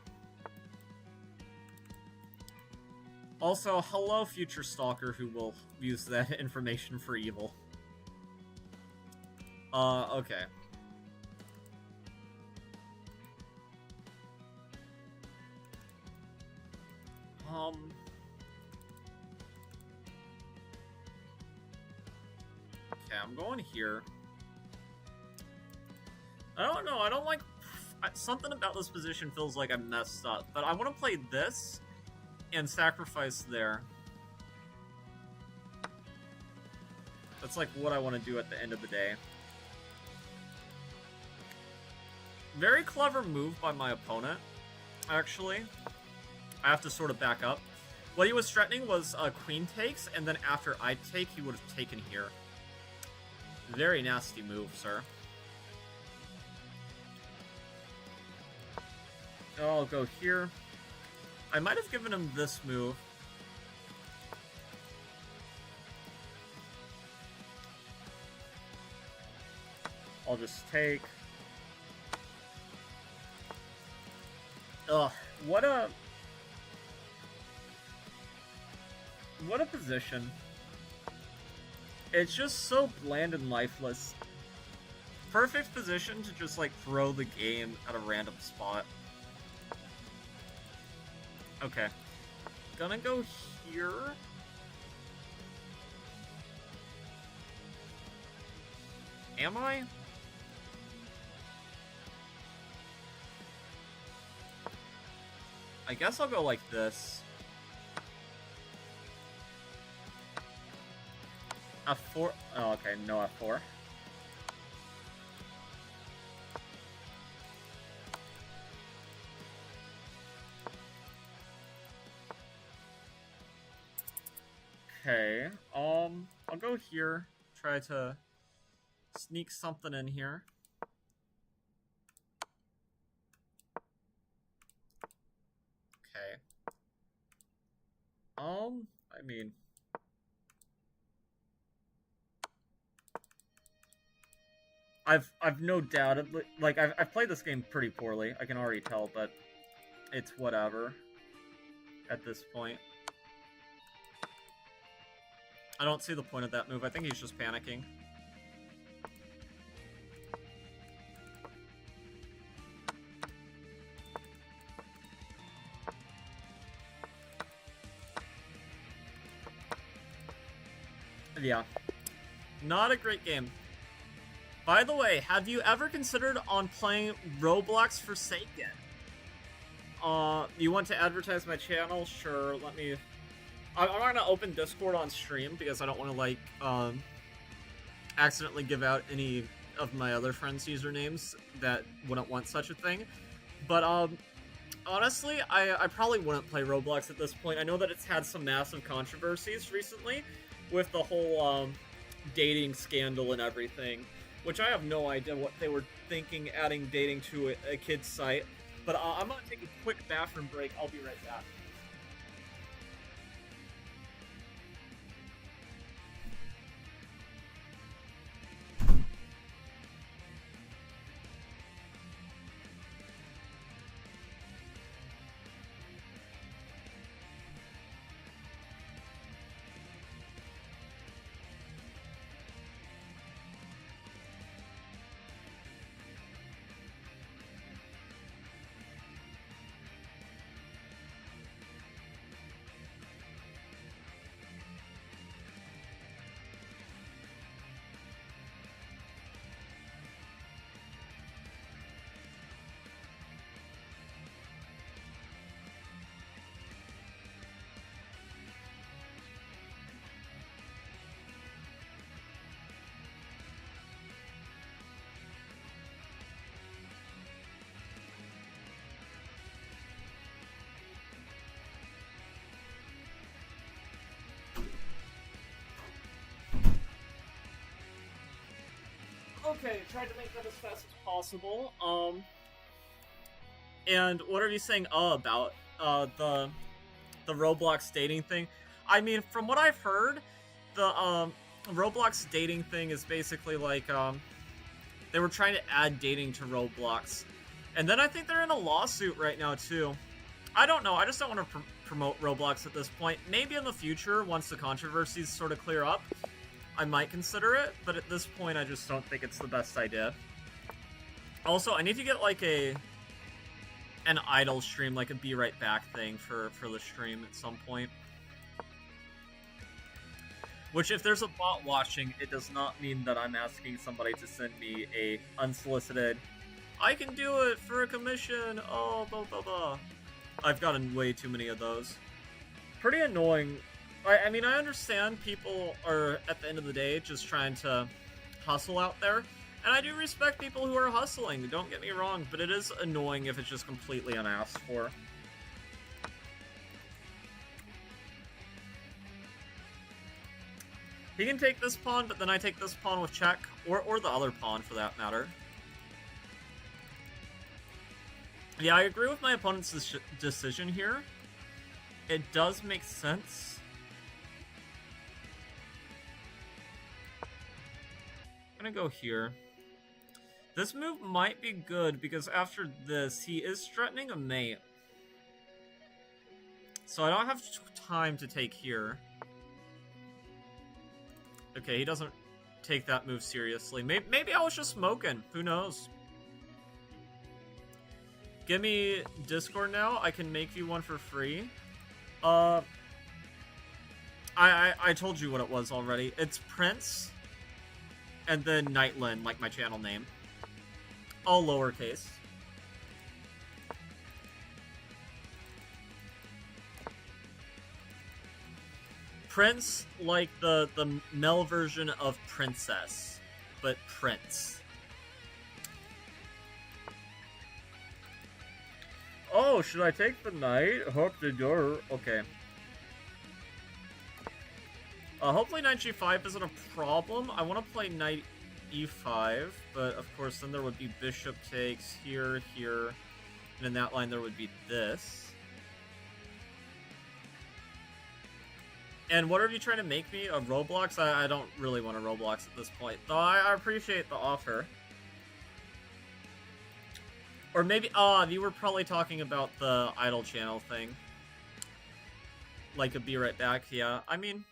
Also, hello, future stalker who will use that information for evil. Okay. Okay, I'm going here. I don't know, I don't like... Something about this position feels like I messed up, but I want to play this and sacrifice there. That's like what I want to do at the end of the day. Very clever move by my opponent, actually. I have to sort of back up. What he was threatening was queen takes, and then after I take, he would have taken here. Very nasty move, sir. I'll go here. I might have given him this move. I'll just take. Ugh, what a position. It's just so bland and lifeless. Perfect position to just like throw the game at a random spot. Okay. Gonna go here. Am I? I guess I'll go like this. F4. Oh, okay, no F4. Okay, I'll go here, try to sneak something in here. Okay. I mean... I've no doubt, like, I've played this game pretty poorly, I can already tell, but it's whatever at this point. I don't see the point of that move. I think he's just panicking. Yeah. Not a great game. By the way, have you ever considered on playing Roblox Forsaken? You want to advertise my channel? Sure, let me... I'm not gonna open Discord on stream because I don't want to, like, accidentally give out any of my other friends' usernames that wouldn't want such a thing. But, honestly, I probably wouldn't play Roblox at this point. I know that it's had some massive controversies recently with the whole, dating scandal and everything, which I have no idea what they were thinking adding dating to a kid's site. But I'm gonna take a quick bathroom break. I'll be right back. Okay, tried to make that as fast as possible. And what are you saying about the Roblox dating thing? I mean, from what I've heard, the Roblox dating thing is basically like they were trying to add dating to Roblox, and then I think they're in a lawsuit right now too. I don't know. I just don't want to promote Roblox at this point. Maybe in the future, once the controversies sort of clear up, I might consider it, but at this point, I just don't think it's the best idea. Also, I need to get, like, an idle stream, like a be right back thing for the stream at some point. Which, if there's a bot watching, it does not mean that I'm asking somebody to send me a unsolicited, I can do it for a commission, oh, blah, blah, blah. I've gotten way too many of those. Pretty annoying. I mean, I understand people are, at the end of the day, just trying to hustle out there. And I do respect people who are hustling, don't get me wrong, but it is annoying if it's just completely unasked for. He can take this pawn, but then I take this pawn with check, or the other pawn for that matter. Yeah, I agree with my opponent's decision here. It does make sense. I'm gonna go here. This move might be good because after this, he is threatening a mate. So I don't have time to take here. Okay, he doesn't take that move seriously. Maybe I was just smoking. Who knows? Give me Discord now. I can make you one for free. I told you what it was already. It's Prince. And then Nightlin, like my channel name. All lowercase. Prince, like the male version of princess, but Prince. Oh, should I take the knight? Hope the door. Okay. Hopefully knight g5 isn't a problem. I want to play knight e5, but of course then there would be bishop takes here, here, and in that line there would be this. And what are you trying to make me? A Roblox? I don't really want a Roblox at this point, though I appreciate the offer. Or maybe, you were probably talking about the idle channel thing. Like a be right back, yeah. I mean,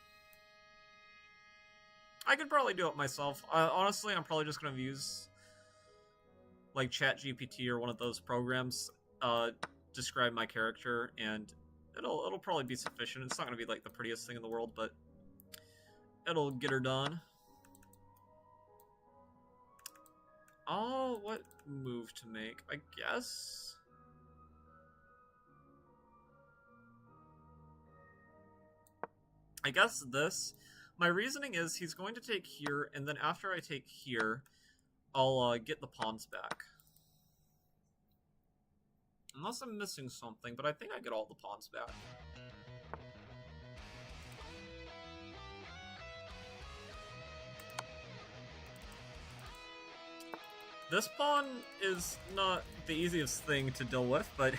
I could probably do it myself. Honestly, I'm probably just gonna use like ChatGPT or one of those programs, describe my character, and it'll probably be sufficient. It's not gonna be like the prettiest thing in the world, but it'll get her done. Oh, what move to make? I guess. This. My reasoning is he's going to take here, and then after I take here, I'll get the pawns back. Unless I'm missing something, but I think I get all the pawns back. This pawn is not the easiest thing to deal with, but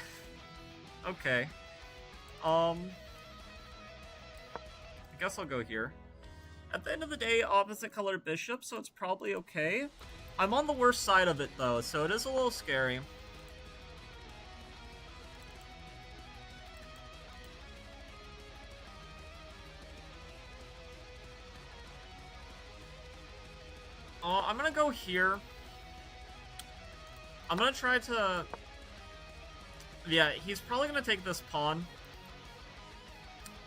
okay. I guess I'll go here. At the end of the day, opposite color bishop, so it's probably okay. I'm on the worst side of it though, so it is a little scary. I'm gonna go here. I'm gonna try to... Yeah, he's probably gonna take this pawn.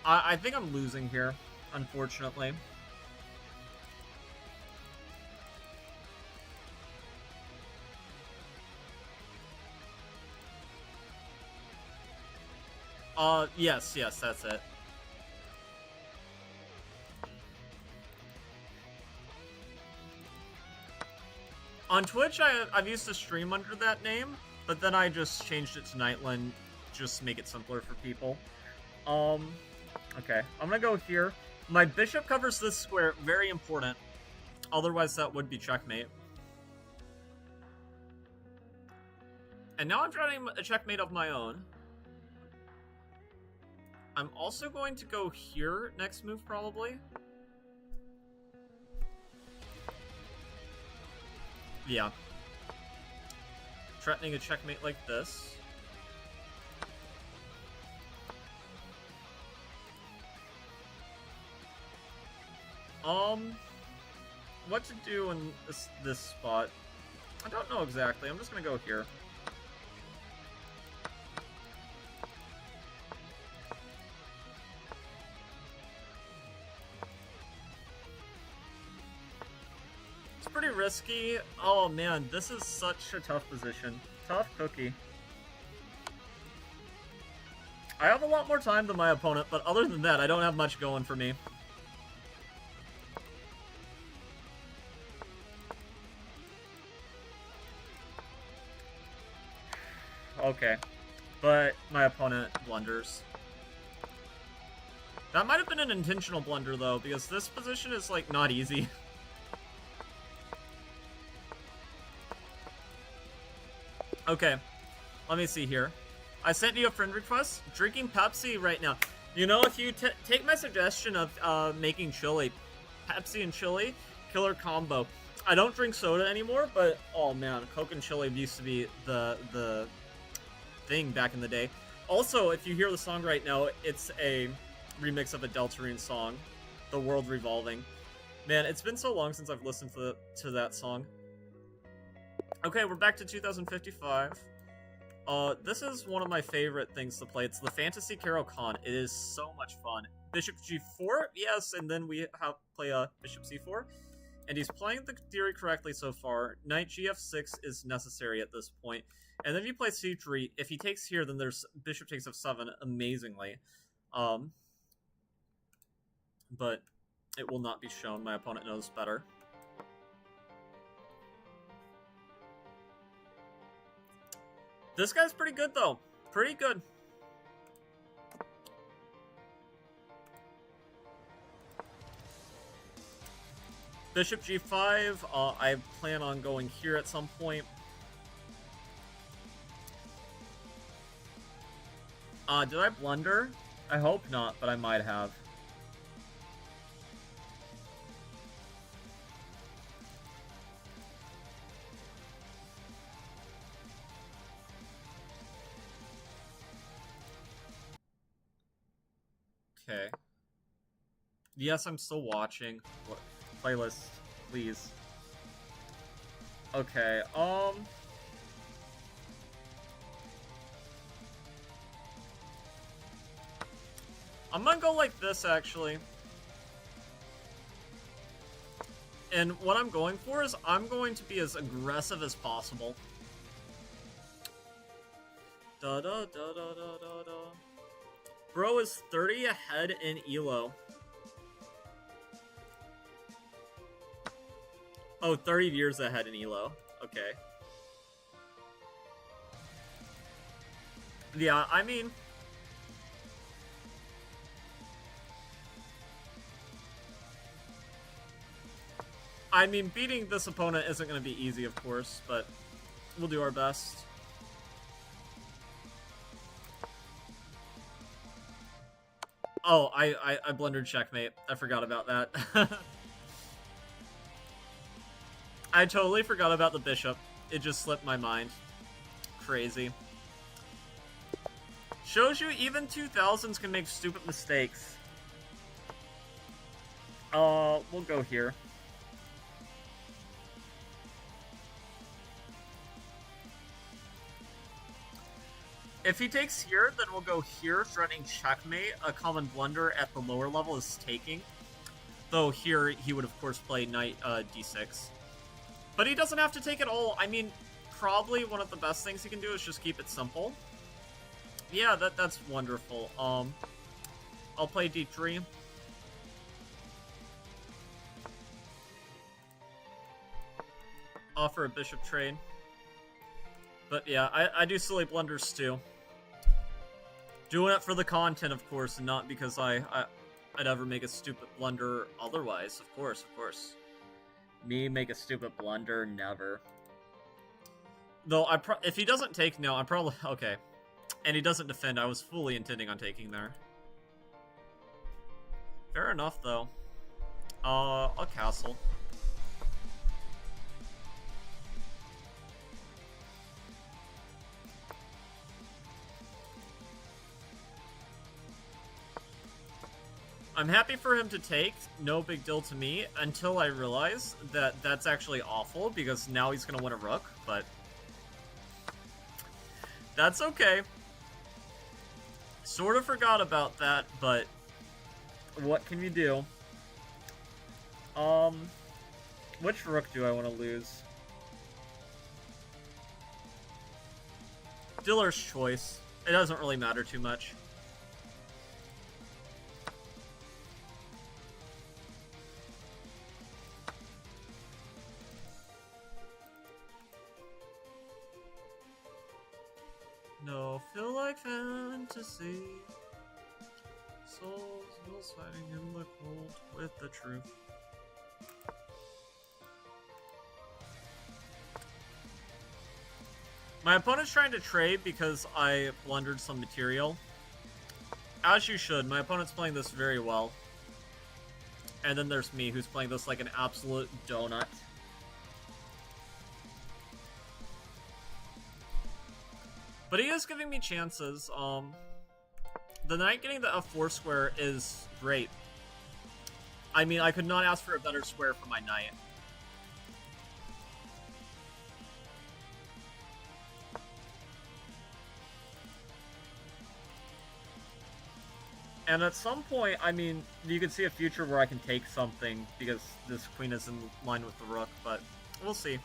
I think I'm losing here, unfortunately. Yes, that's it. On Twitch, I've used to stream under that name, but then I just changed it to Nightland, just to make it simpler for people. Okay, I'm gonna go here. My bishop covers this square, very important. Otherwise, that would be checkmate. And now I'm trying a checkmate of my own. I'm also going to go here next move, probably. Yeah. Threatening a checkmate like this. What to do in this spot? I don't know exactly. I'm just gonna go here. It's pretty risky. Oh man, this is such a tough position. Tough cookie. I have a lot more time than my opponent, but other than that, I don't have much going for me. Okay, but my opponent blunders. That might have been an intentional blunder, though, because this position is, like, not easy. Okay, let me see here. I sent you a friend request. Drinking Pepsi right now. You know, if you take my suggestion of making chili, Pepsi and chili, killer combo. I don't drink soda anymore, but, oh man, Coke and chili used to be the thing back in the day. Also, if you hear the song right now, it's a remix of a Deltarune song, The World Revolving. Man, it's been so long since I've listened to that song. Okay, we're back to 2055. This is one of my favorite things to play. It's the Fantasy Carol Con. It is so much fun. Bishop G4, yes, and then we play Bishop C4. And he's playing the theory correctly so far. Knight Gf6 is necessary at this point. And then if you play C3, if he takes here, then there's Bishop takes F7 amazingly. But it will not be shown. My opponent knows better. This guy's pretty good, though. Pretty good. Bishop G5. I plan on going here at some point. Did I blunder? I hope not, but I might have. Okay. Yes, I'm still watching. What? Playlist, please. Okay, I'm gonna go like this, actually. And what I'm going for is I'm going to be as aggressive as possible. Da da da da da da da. Bro is 30 ahead in ELO. Oh, 30 years ahead in ELO. Okay. Yeah, I mean... beating this opponent isn't going to be easy, of course, but we'll do our best. Oh, I blundered checkmate. I forgot about that. I totally forgot about the bishop. It just slipped my mind. Crazy. Shows you even 2000s can make stupid mistakes. We'll go here. If he takes here, then we'll go here, threatening checkmate. A common blunder at the lower level is taking. Though here, he would of course play knight d6. But he doesn't have to take it all. I mean, probably one of the best things he can do is just keep it simple. Yeah, that's wonderful. I'll play d3. Offer a bishop trade. But yeah, I do silly blunders too. Doing it for the content, of course, and not because I'd ever make a stupid blunder otherwise. Of course. Me make a stupid blunder? Never. Though, if he doesn't take now, I'm probably... Okay. And he doesn't defend, I was fully intending on taking there. Fair enough, though. I'll castle. I'm happy for him to take, no big deal to me, until I realize that that's actually awful, because now he's going to win a rook, but... That's okay. Sort of forgot about that, but... What can you do? Which rook do I want to lose? Dealer's choice. It doesn't really matter too much. No, feel like fantasy. Souls hiding in the cold with the truth. My opponent's trying to trade because I blundered some material. As you should. My opponent's playing this very well. And then there's me, who's playing this like an absolute donut. But he is giving me chances. The knight getting the f4 square is great. I mean, I could not ask for a better square for my knight. And at some point, I mean, you can see a future where I can take something because this queen is in line with the rook, but we'll see.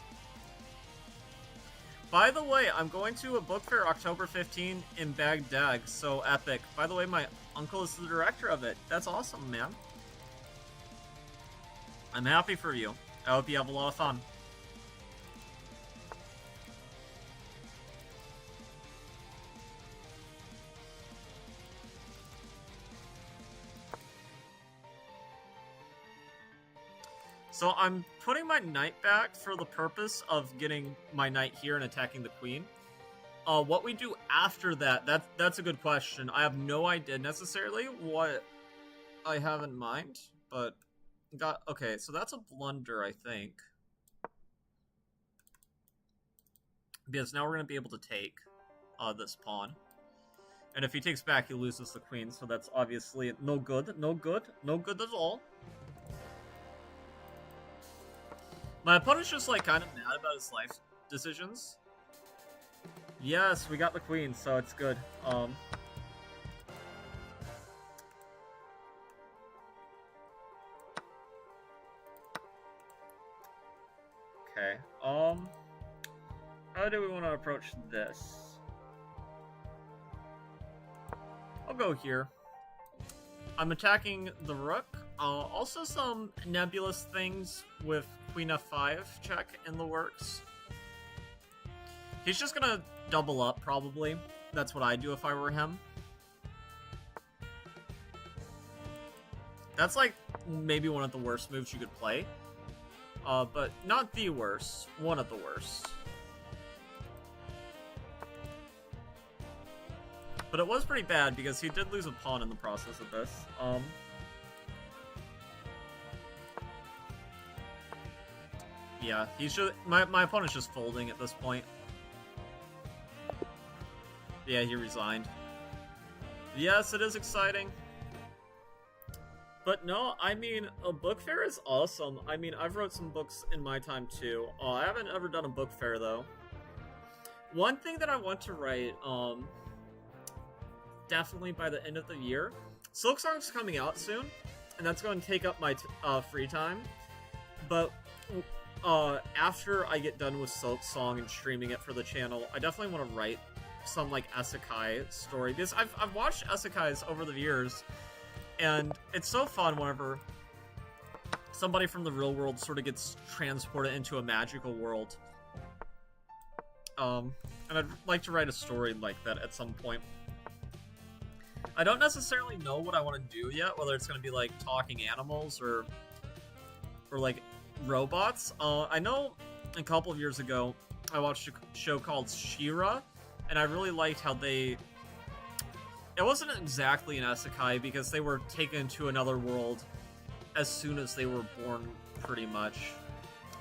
By the way, I'm going to a book fair October 15 in Baghdad, so epic. By the way, my uncle is the director of it. That's awesome, man. I'm happy for you. I hope you have a lot of fun. So I'm putting my knight back for the purpose of getting my knight here and attacking the queen. What we do after that's a good question. I have no idea necessarily what I have in mind, but okay, so that's a blunder, I think. Because now we're going to be able to take this pawn. And if he takes back, he loses the queen, so that's obviously no good, no good, no good at all. My opponent's just, like, kind of mad about his life decisions. Yes, we got the queen, so it's good. Okay, how do we want to approach this? I'll go here. I'm attacking the rook. Also some nebulous things with queen f5 check in the works. He's just gonna double up, probably. That's what I'd do if I were him. That's like maybe one of the worst moves you could play. But not the worst. One of the worst. But it was pretty bad because he did lose a pawn in the process of this. Yeah, he's just my opponent's just folding at this point. Yeah, he resigned. Yes, it is exciting. But no, I mean, a book fair is awesome. I mean, I've wrote some books in my time too. I haven't ever done a book fair though. One thing that I want to write, definitely by the end of the year. Silksong's coming out soon, and that's going to take up my free time. But after I get done with Silksong and streaming it for the channel, I definitely want to write some like isekai story, because I've watched isekais over the years, and it's so fun whenever somebody from the real world sort of gets transported into a magical world. And I'd like to write a story like that at some point. I don't necessarily know what I want to do yet, whether it's going to be like talking animals or like robots. I know a couple of years ago I watched a show called She-Ra, and I really liked how it wasn't exactly an isekai because they were taken to another world as soon as they were born, pretty much.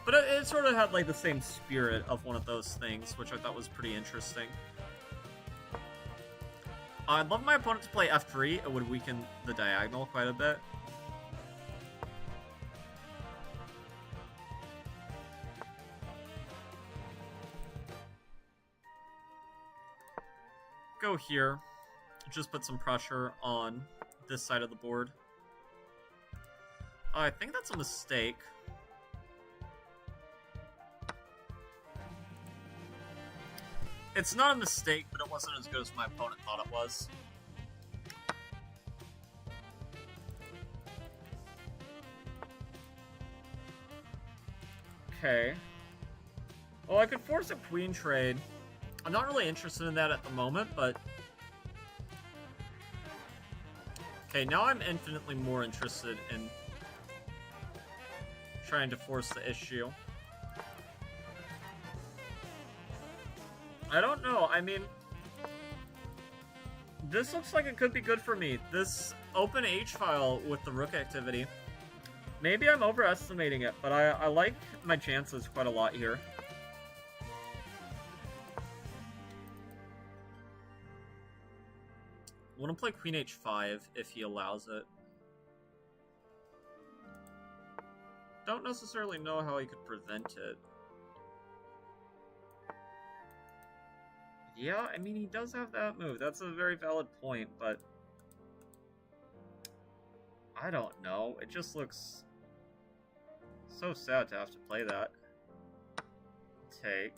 But it sort of had like the same spirit of one of those things, which I thought was pretty interesting. I'd love my opponent to play f3. It would weaken the diagonal quite a bit. Go here. Just put some pressure on this side of the board. I think that's a mistake. It's not a mistake, but it wasn't as good as my opponent thought it was. Okay. Well, I could force a queen trade. I'm not really interested in that at the moment, but... Okay, now I'm infinitely more interested in trying to force the issue. I don't know, I mean... This looks like it could be good for me. This open H-file with the rook activity. Maybe I'm overestimating it, but I like my chances quite a lot here. I want to play queen h5 if he allows it. Don't necessarily know how he could prevent it. Yeah, I mean, he does have that move. That's a very valid point, but... I don't know. It just looks so sad to have to play that. Take.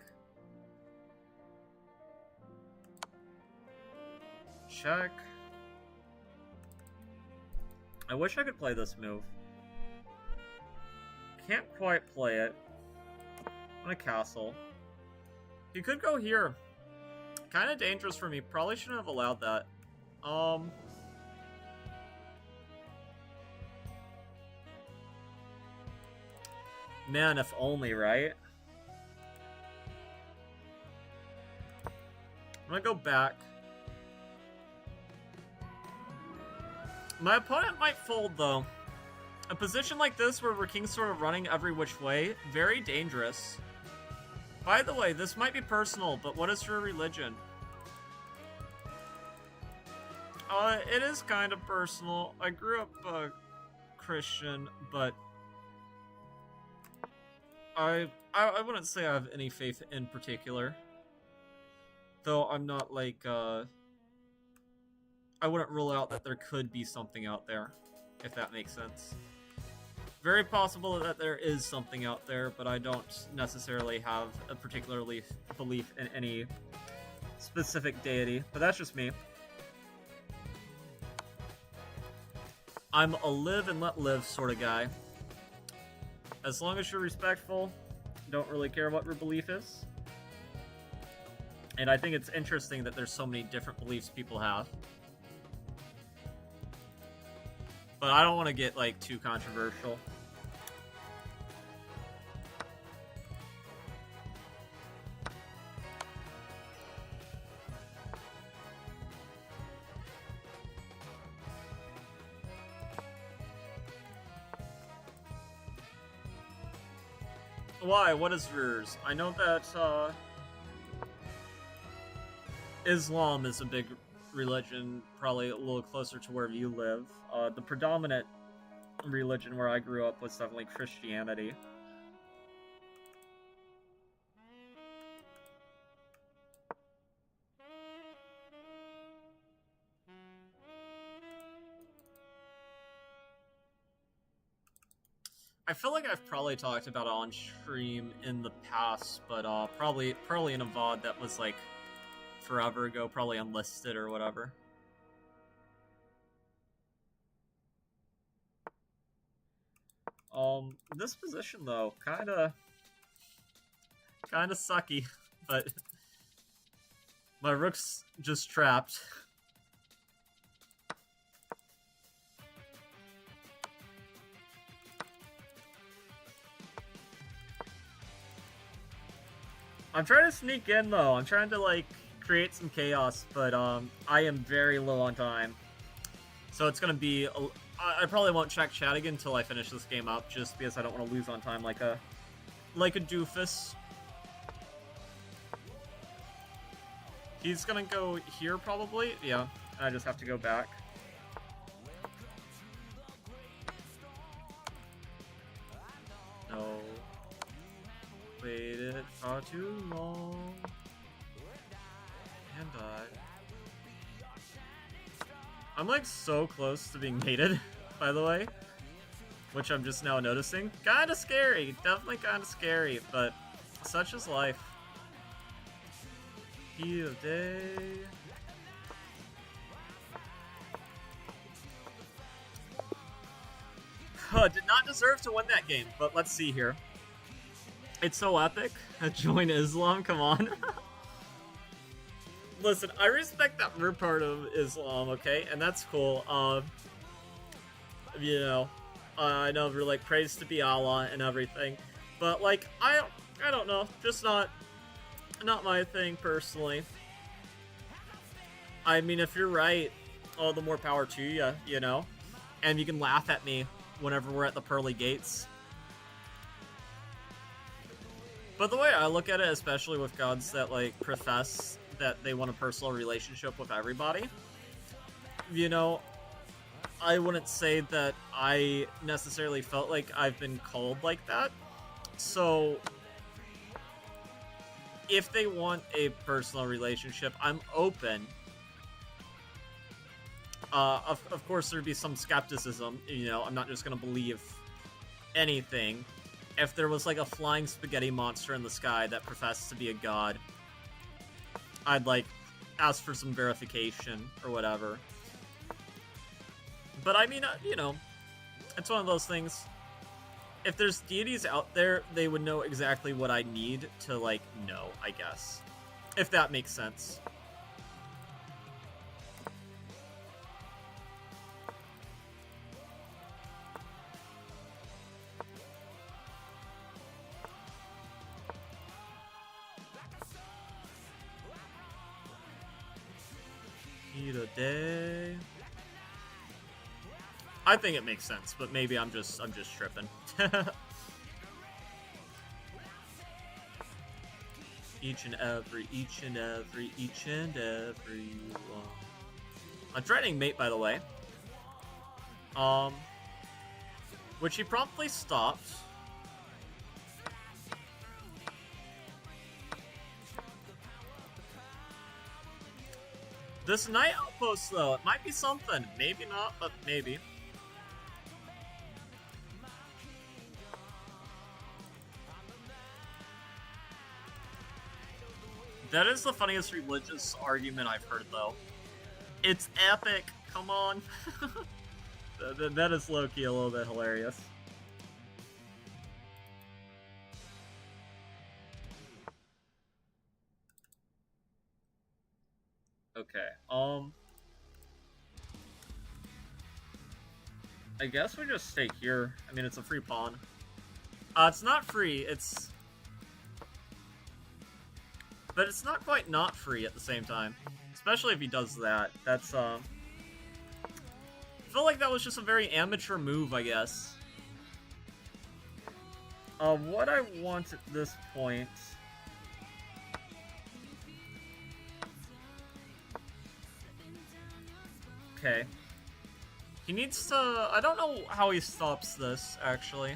Check. I wish I could play this move. Can't quite play it. On a castle. He could go here. Kind of dangerous for me. Probably shouldn't have allowed that. Man, if only, right? I'm gonna go back. My opponent might fold, though. A position like this where we're king sort of running every which way, very dangerous. By the way, this might be personal, but what is your religion? It is kind of personal. I grew up Christian, but I wouldn't say I have any faith in particular. Though I'm not like I wouldn't rule out that there could be something out there, if that makes sense. Very possible that there is something out there, but I don't necessarily have a particular belief in any specific deity. But that's just me. I'm a live and let live sort of guy. As long as you're respectful, don't really care what your belief is. And I think it's interesting that there's so many different beliefs people have. But I don't want to get, like, too controversial. Why? What is yours? I know that, Islam is a big religion, probably a little closer to where you live. The predominant religion where I grew up was definitely Christianity. I feel like I've probably talked about it on stream in the past, but probably in a VOD that was like forever ago, probably unlisted or whatever. This position though, kinda sucky, but my rook's just trapped. I'm trying to sneak in though. I'm trying to like create some chaos, but I am very low on time. So it's gonna be I probably won't check chat again until I finish this game up, just because I don't want to lose on time like a doofus. He's gonna go here probably. Yeah, I just have to go back. No. Waited far too long. And died. I'm like so close to being mated, by the way. Which I'm just now noticing. Kinda scary. Definitely kinda scary, but such is life. Heat of day. Did not deserve to win that game, but let's see here. It's so epic. Join Islam, come on. Listen, I respect that we're part of Islam, okay? And that's cool. You know, I know we're like praise to be Allah and everything. But like, I don't know. Just not my thing personally. I mean, if you're right, all the more power to you, you know? And you can laugh at me whenever we're at the pearly gates. But the way I look at it, especially with gods that like profess that they want a personal relationship with everybody, you know, I wouldn't say that I necessarily felt like I've been called like that. So if they want a personal relationship, I'm open. Of course, there'd be some skepticism, you know, I'm not just gonna believe anything. If there was like a flying spaghetti monster in the sky that professed to be a god, I'd like ask for some verification or whatever. But I mean, you know, it's one of those things. If there's deities out there, they would know exactly what I need to like know, I guess. If that makes sense. A day. I think it makes sense, but maybe I'm just tripping. each and every one. A threatening mate, by the way. Which he promptly stopped. This knight outpost, though, it might be something. Maybe not, but maybe. That is the funniest religious argument I've heard, though. It's epic. Come on. That is low-key a little bit hilarious. Okay, I guess we just stay here. I mean, it's a free pawn. It's not free, but it's not quite not free at the same time. Especially if he does that. That's, I feel like that was just a very amateur move, I guess. What I want at this point... Okay. He needs to... I don't know how he stops this, actually.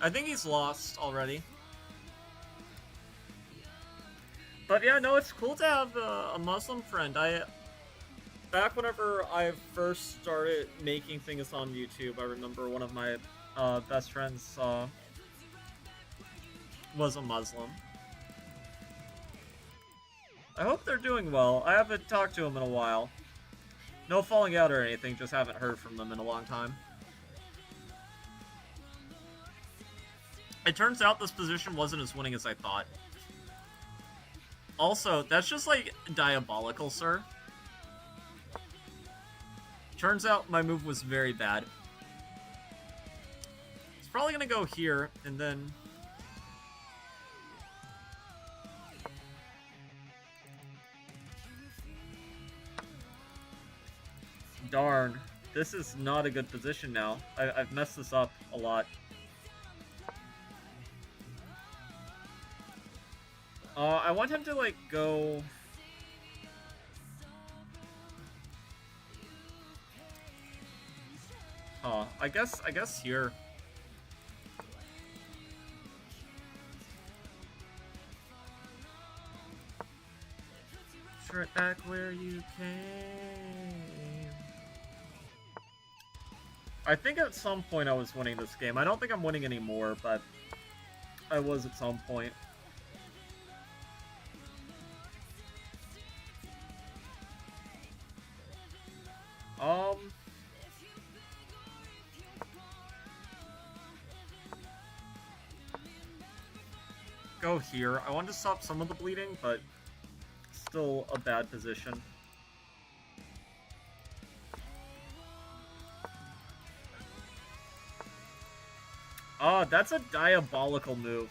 I think he's lost already. But yeah, no, it's cool to have a Muslim friend. Back whenever I first started making things on YouTube, I remember one of my best friends was a Muslim. I hope they're doing well. I haven't talked to them in a while. No falling out or anything, just haven't heard from them in a long time. It turns out this position wasn't as winning as I thought. Also, that's just, like, diabolical, sir. Turns out my move was very bad. It's probably gonna go here, and then... Darn. This is not a good position now. I've messed this up a lot. I want him to, like, go... Huh. I guess here. Straight back where you came. I think at some point I was winning this game. I don't think I'm winning anymore, but I was at some point. Go here. I want to stop some of the bleeding, but still a bad position. Oh, that's a diabolical move.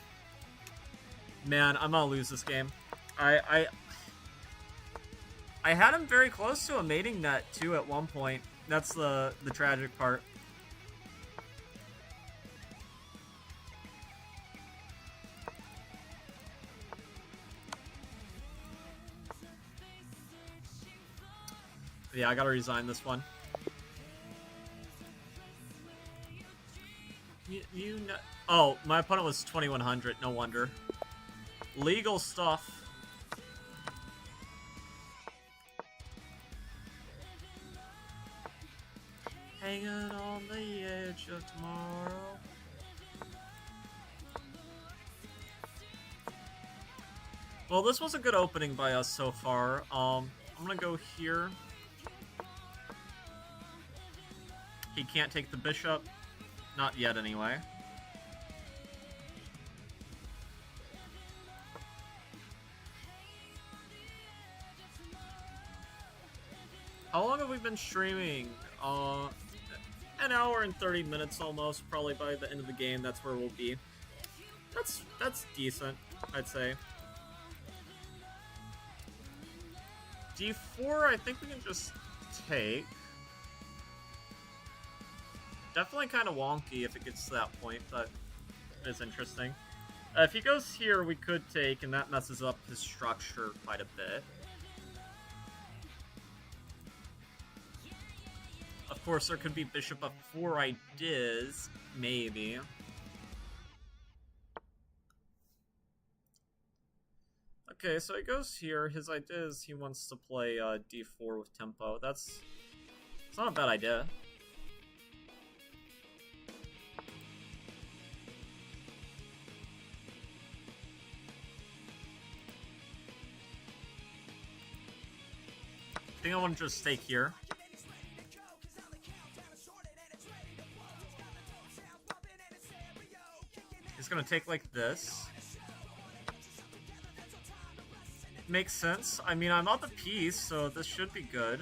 Man, I'm gonna lose this game. I had him very close to a mating net, too, at one point. That's the tragic part. Yeah, I gotta resign this one. You know... Oh, my opponent was 2100, no wonder. Legal stuff. Hanging on the edge of tomorrow. Well, this was a good opening by us so far. I'm gonna go here. He can't take the bishop. Not yet, anyway. How long have we been streaming? An hour and 30 minutes almost. Probably by the end of the game, that's where we'll be. That's decent, I'd say. D4, I think we can just take. Definitely kind of wonky if it gets to that point, but it's interesting. If he goes here, we could take, and that messes up his structure quite a bit. Of course, there could be bishop f4 ideas, maybe. Okay, so he goes here. His idea is he wants to play d4 with tempo. It's not a bad idea. I think I want to just stay here. He's gonna take like this. Makes sense. I mean, I'm on the piece, so this should be good.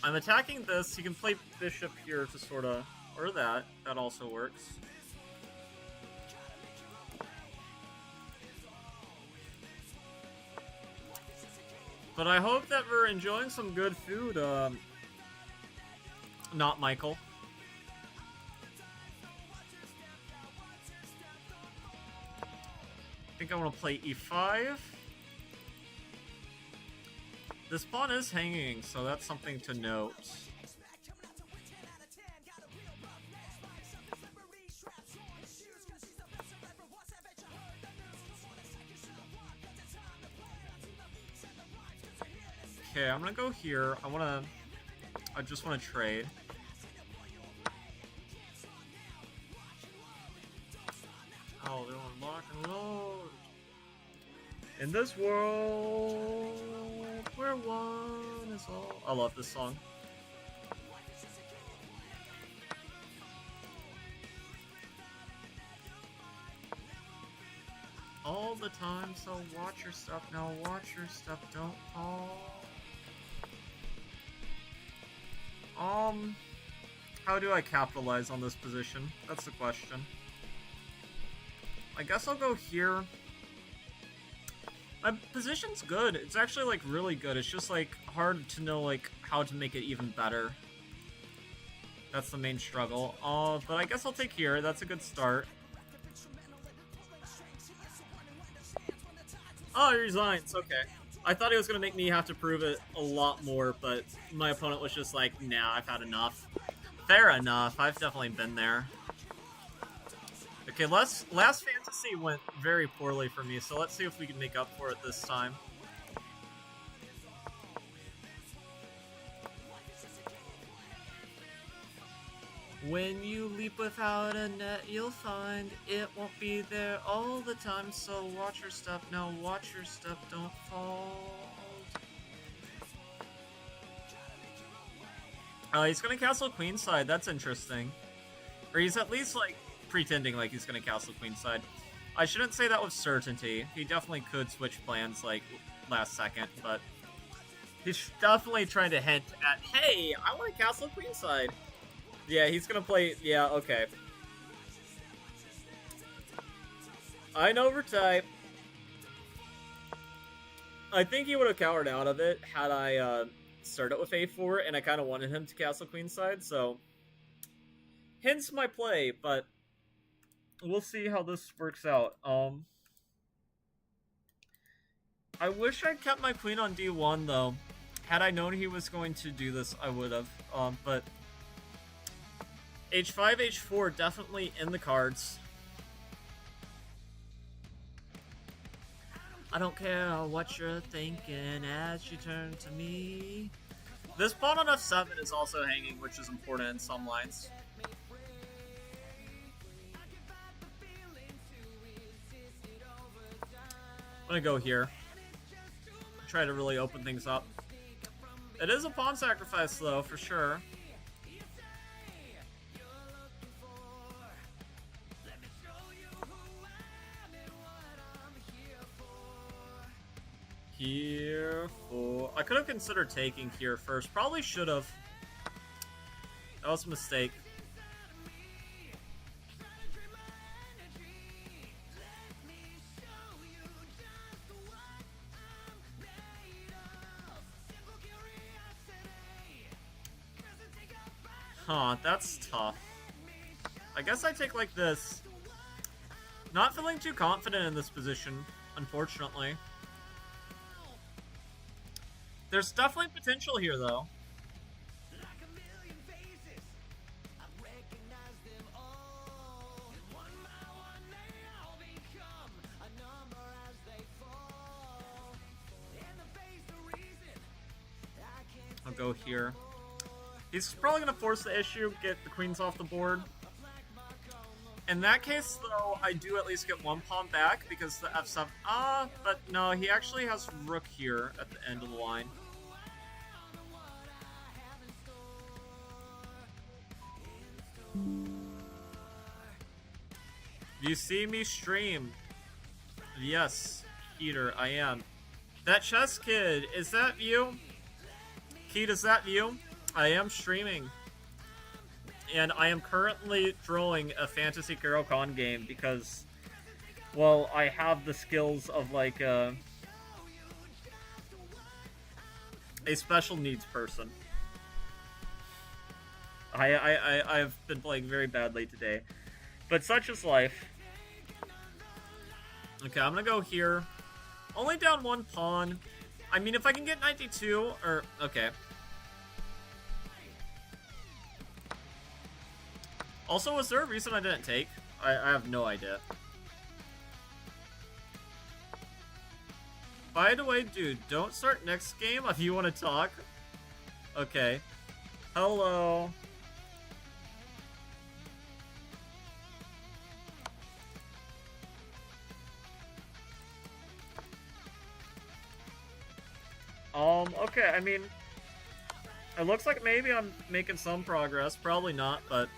I'm attacking this. He can play bishop here to sort of... Or that. That also works. But I hope that we're enjoying some good food. Not Michael. I think I want to play e5. This pawn is hanging, so that's something to note. Okay, I'm gonna go here. I just wanna trade. Oh, they're on lock and load. In this world where one is all. I love this song. All the time, so watch your step now. Watch your step, don't fall. How do I capitalize on this position? That's the question. I guess I'll go here. My position's good. It's actually, like, really good. It's just, like, hard to know, like, how to make it even better. That's the main struggle. But I guess I'll take here. That's a good start. Oh, he resigns. Okay. I thought he was going to make me have to prove it a lot more, but my opponent was just like, nah, I've had enough. Fair enough. I've definitely been there. Okay, last fantasy went very poorly for me, so let's see if we can make up for it this time. When you leap without a net, you'll find it won't be there all the time, so watch your step now, watch your step, don't fall. He's gonna castle queenside, that's interesting. Or he's at least, like, pretending like he's gonna castle queenside. I shouldn't say that with certainty. He definitely could switch plans, like, last second, but he's definitely trying to hint at, hey, I want to castle queenside. Yeah, he's gonna play... Yeah, okay. I know overtype. I think he would have cowered out of it had I started with a4, and I kind of wanted him to castle queenside, so... Hence my play, but... We'll see how this works out. I wish I'd kept my queen on d1, though. Had I known he was going to do this, I would have. But... h5, h4, definitely in the cards. I don't care what you're thinking as you turn to me. This pawn on f7 is also hanging, which is important in some lines. I'm gonna go here. Try to really open things up. It is a pawn sacrifice, though, for sure. Here for... I could have considered taking here first. Probably should have. That was a mistake. Huh, that's tough. I guess I take like this. Not feeling too confident in this position, unfortunately. There's definitely potential here, though. I'll go here. He's probably going to force the issue, get the queens off the board. In that case, though, I do at least get one pawn back because the f7... but no, he actually has rook here at the end of the line. You see me stream? Yes, Peter, I am. That chess kid, is that you? Keith, is that you? I am streaming. And I am currently throwing a Fantasy Hero Con game because, well, I have the skills of, like, a special needs person. I've been playing very badly today. But such is life. Okay, I'm gonna go here. Only down one pawn. I mean, if I can get 92, or... Okay. Also, was there a reason I didn't take? I have no idea. By the way, dude, don't start next game if you want to talk. Okay. Hello. Okay, I mean, it looks like maybe I'm making some progress. Probably not, but...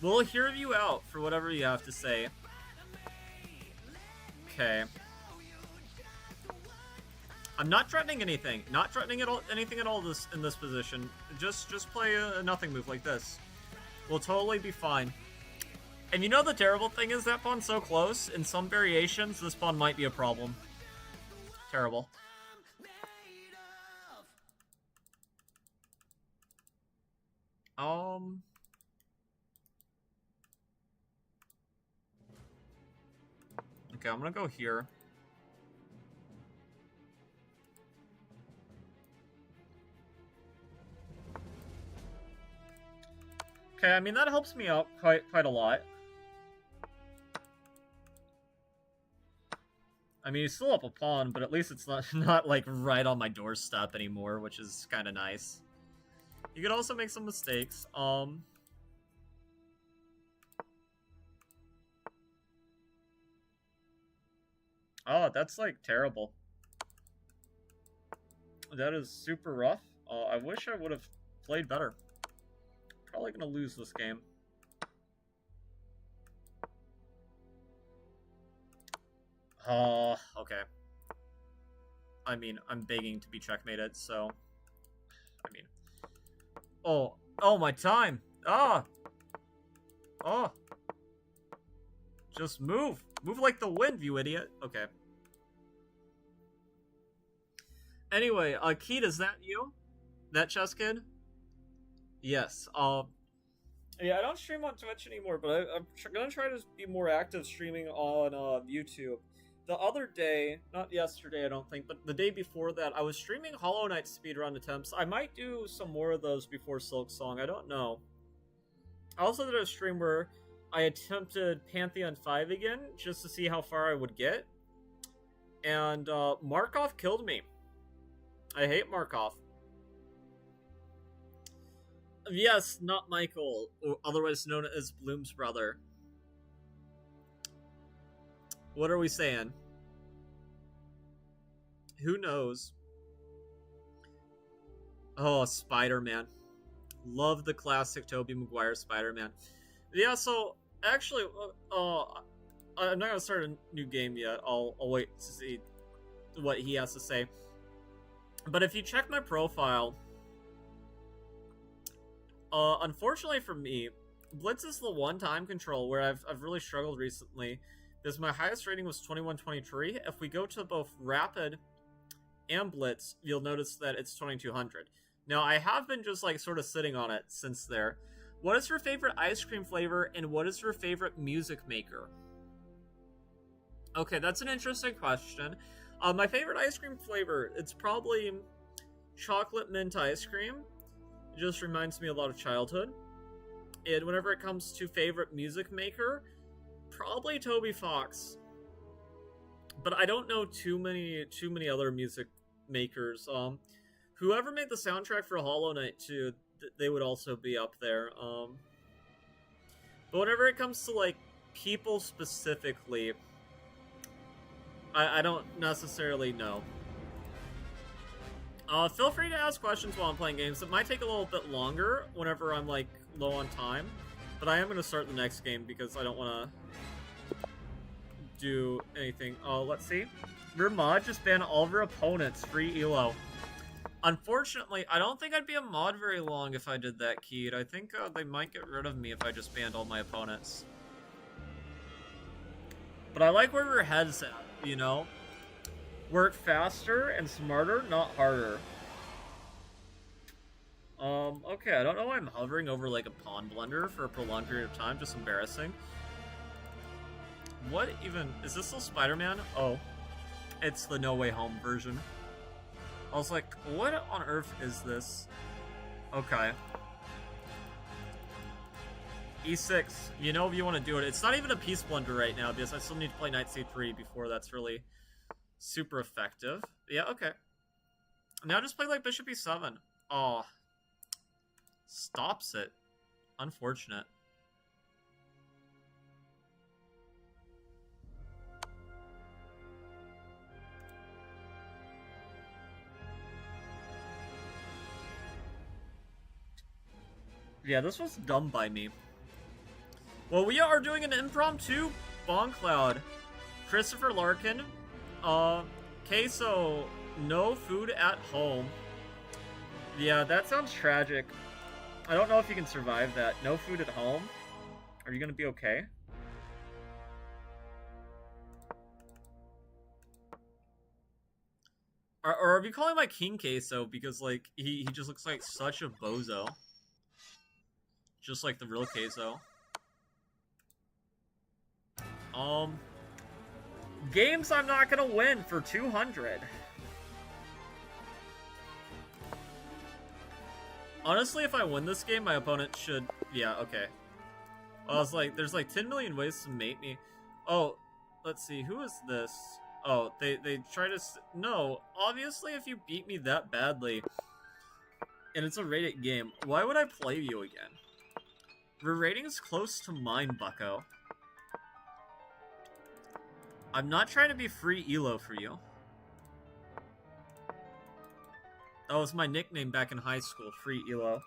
We'll hear you out for whatever you have to say. Okay. I'm not threatening anything. Not threatening at all, anything at all in this position. Just play a nothing move like this. We'll totally be fine. And you know the terrible thing is that pawn's so close. In some variations, this pawn might be a problem. Terrible. Okay, I'm gonna go here. Okay, I mean, that helps me out quite a lot. I mean, he's still up a pawn, but at least it's not like right on my doorstep anymore, which is kind of nice. You could also make some mistakes. Oh, that's like terrible. That is super rough. I wish I would have played better. Probably gonna lose this game. Okay. I mean, I'm begging to be checkmated, so... I mean... Oh, my time! Oh! Just move! Move like the wind, you idiot! Okay. Anyway, Keith, is that you? That chess kid? Yes, yeah, I don't stream on Twitch anymore, but I'm gonna try to be more active streaming on, YouTube. The other day, not yesterday I don't think, but the day before that, I was streaming Hollow Knight speedrun attempts. I might do some more of those before Silk Song, I don't know. I also did a stream where I attempted Pantheon 5 again, just to see how far I would get. And, Markov killed me. I hate Markov. Yes, not Michael, or otherwise known as Bloom's brother. What are we saying? Who knows? Oh, Spider-Man. Love the classic Tobey Maguire Spider-Man. Yeah, so, actually, I'm not going to start a new game yet. I'll wait to see what he has to say. But if you check my profile... unfortunately for me, Blitz is the one time control where I've really struggled recently because my highest rating was 2123. If we go to both Rapid and Blitz, you'll notice that it's 2200. Now, I have been just like sort of sitting on it since there. What is your favorite ice cream flavor, and what is your favorite music maker? Okay, that's an interesting question. My favorite ice cream flavor, it's probably chocolate mint ice cream. It just reminds me a lot of childhood. And whenever it comes to favorite music maker, probably Toby Fox. But I don't know too many other music makers. Whoever made the soundtrack for Hollow Knight 2, they would also be up there. But whenever it comes to like people specifically, I don't necessarily know. Feel free to ask questions while I'm playing games. It might take a little bit longer whenever I'm like low on time, but I am going to start the next game because I don't want to do anything. Oh, let's see. Your mod just banned all of your opponents. Free elo. Unfortunately, I don't think I'd be a mod very long if I did that, Keed. I think they might get rid of me if I just banned all my opponents. But I like where your head's at, you know? Work faster and smarter, not harder. Okay, I don't know why I'm hovering over like a pawn blender for a prolonged period of time, just embarrassing. What even, is this still Spider-Man? Oh, it's the No Way Home version. I was like, what on earth is this? Okay. E6, you know if you want to do it. It's not even a piece blender right now because I still need to play Knight C3 before that's really super effective. Yeah, okay. Now just play like Bishop E7. Oh. Stops it. Unfortunate. Yeah, this was dumb by me. Well, we are doing an impromptu Bon Cloud. Christopher Larkin. Queso, no food at home. Yeah, that sounds tragic. I don't know if you can survive that. No food at home? Are you gonna be okay? Or are we calling my king Queso because, like, he just looks like such a bozo. Just like the real Queso. Games I'm not gonna win for 200. Honestly, if I win this game, my opponent should... Yeah, okay. I was like, there's like 10 million ways to mate me. Oh, let's see, who is this? Oh, they try to... No, obviously if you beat me that badly, and it's a rated game, why would I play you again? Your rating is close to mine, bucko. I'm not trying to be free elo for you. That was my nickname back in high school, free elo.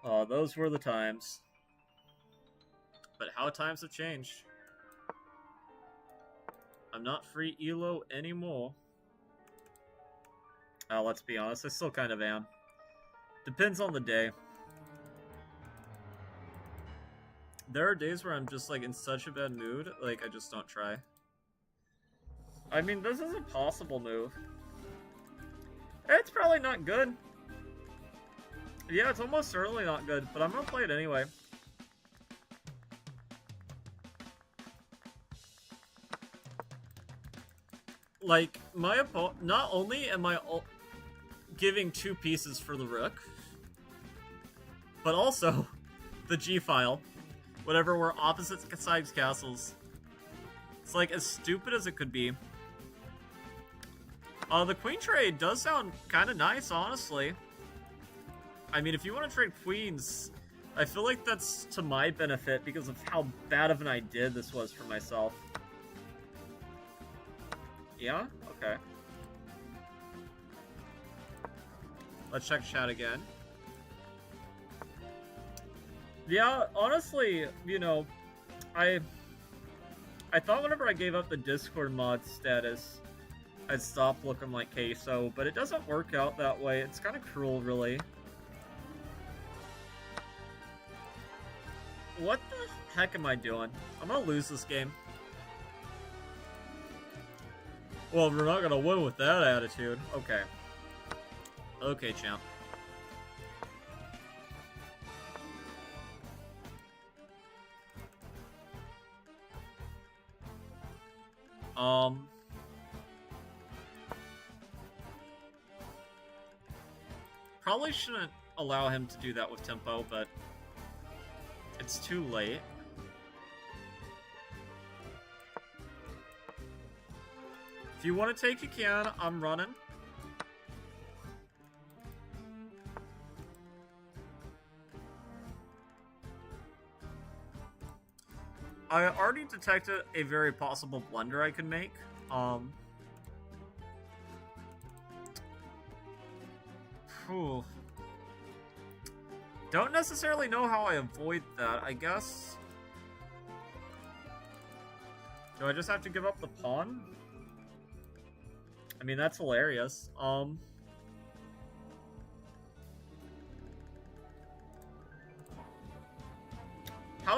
Oh, those were the times. But how times have changed. I'm not free elo anymore. Oh, let's be honest, I still kind of am. Depends on the day. There are days where I'm just like in such a bad mood, like I just don't try. I mean, this is a possible move. It's probably not good. Yeah, it's almost certainly not good, but I'm gonna play it anyway. Like, my opponent, not only am I giving 2 pieces for the rook, but also the G-file. Whatever, we're opposite sides castles. It's like as stupid as it could be. The queen trade does sound kind of nice, honestly. I mean, if you want to trade queens, I feel like that's to my benefit because of how bad of an idea this was for myself. Yeah? Okay. Let's check chat again. Yeah, honestly, you know, I thought whenever I gave up the Discord mod status, I'd stop looking like Queso, but it doesn't work out that way. It's kind of cruel, really. What the heck am I doing? I'm gonna lose this game. Well, we're not gonna win with that attitude. Okay. Okay, champ. Probably shouldn't allow him to do that with tempo, but it's too late. If you want to take, you can. I'm running. I already detected a very possible blunder I could make. Whew. Don't necessarily know how I avoid that, I guess. Do I just have to give up the pawn? I mean, that's hilarious. How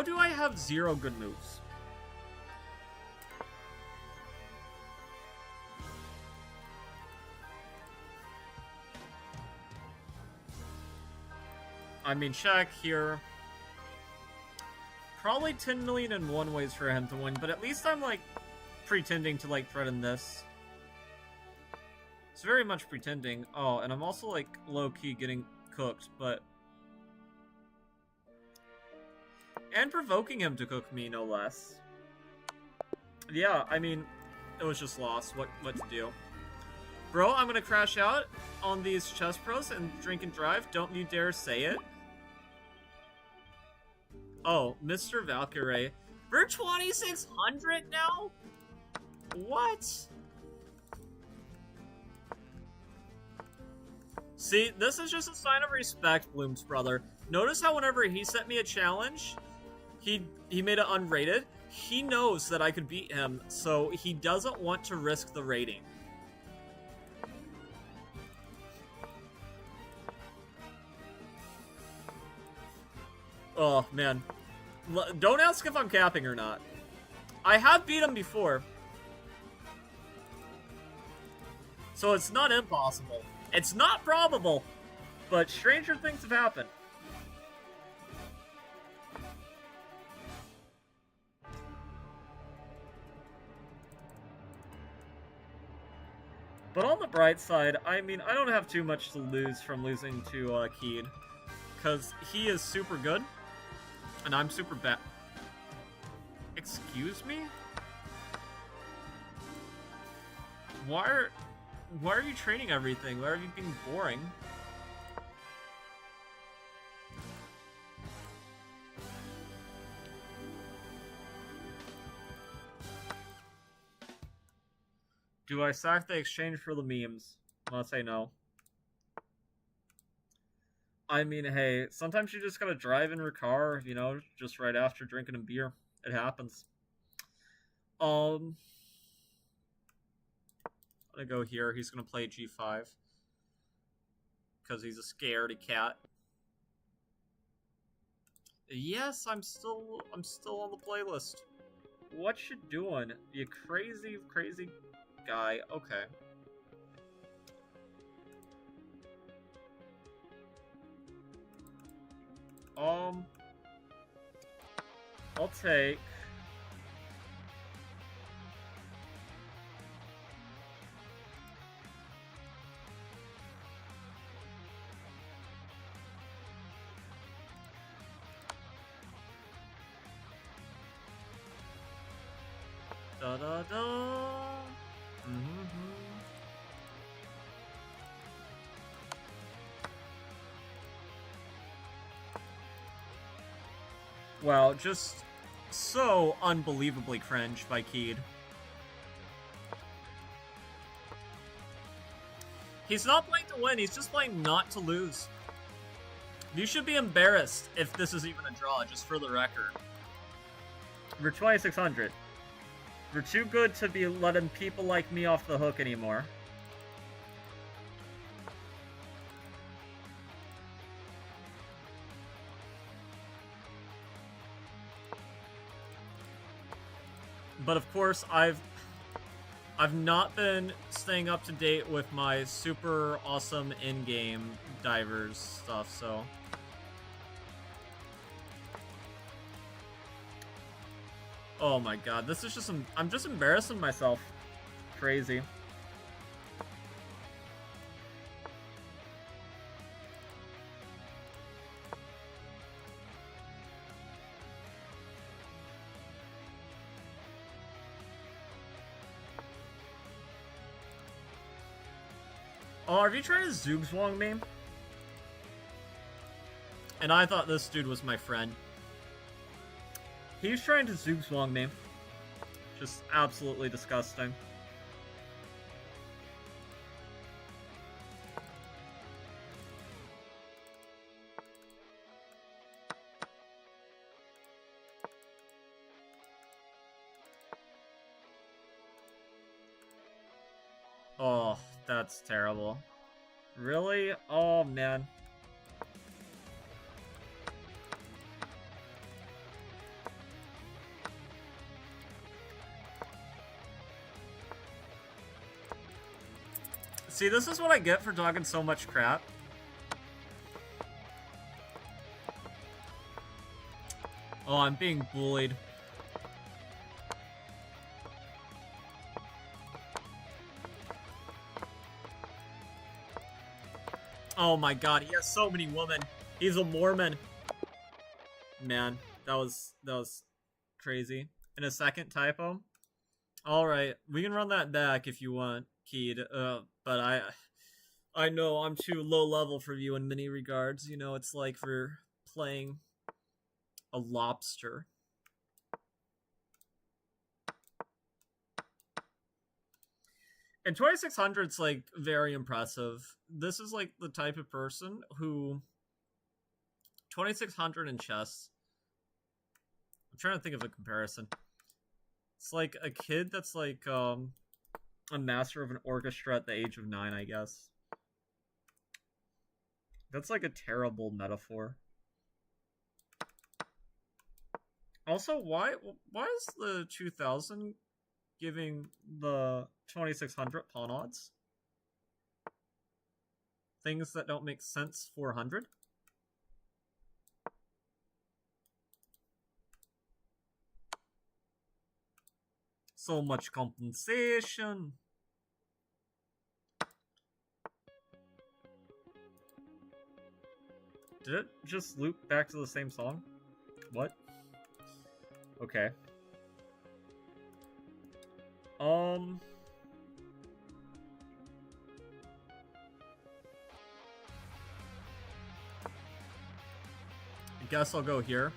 do I have 0 good moves? I mean, check here. Probably 10 million and one ways for him to win, but at least I'm, like, pretending to, like, threaten this. It's very much pretending. Oh, and I'm also, like, low-key getting cooked, but... And provoking him to cook me, no less. Yeah, I mean, it was just lost. What to do? Bro, I'm gonna crash out on these chess pros and drink and drive. Don't you dare say it. Oh, Mr. Valkyrie. We're 2,600 now? What? See, this is just a sign of respect, Bloom's brother. Notice how whenever he sent me a challenge, he made it unrated. He knows that I could beat him, so he doesn't want to risk the rating. Oh, man. Don't ask if I'm capping or not. I have beat him before. So it's not impossible. It's not probable, but stranger things have happened. But on the bright side, I mean, I don't have too much to lose from losing to Keed. Because he is super good, and I'm super bad. Excuse me? Why are you training everything? Why are you being boring? Do I sack the exchange for the memes? I'm gonna say no. I mean, hey, sometimes you just gotta drive in your car, you know, just right after drinking a beer. It happens. I'm gonna go here. He's gonna play G5. Because he's a scaredy cat. Yes, I'm still on the playlist. What you doing? You crazy guy. Okay. I'll take... Da da da. Wow, just so unbelievably cringe by Keed. He's not playing to win, he's just playing not to lose. You should be embarrassed if this is even a draw, just for the record. We're 2,600. We're too good to be letting people like me off the hook anymore. But of course, I've not been staying up to date with my super awesome in-game divers stuff, so... Oh my god, this is just... I'm just embarrassing myself. Crazy. Oh, are you trying to Zugzwang me? And I thought this dude was my friend. He's trying to Zugzwang me. Just absolutely disgusting. Oh, that's terrible. Really? Oh, man. See, this is what I get for talking so much crap. Oh, I'm being bullied. Oh my god, he has so many women. He's a Mormon. Man, that was crazy. And a second typo. Alright, we can run that back if you want, Keed. But I know I'm too low level for you in many regards. You know, it's like for playing a lobster. And 2600's like very impressive. This is like the type of person who 2600 in chess. I'm trying to think of a comparison. It's like a kid that's like a master of an orchestra at the age of 9, I guess. That's like a terrible metaphor. Also, why is the 2000 giving the 2600 pawn odds? Things that don't make sense. 400. So much compensation. Did it just loop back to the same song? What? Okay. I guess I'll go here.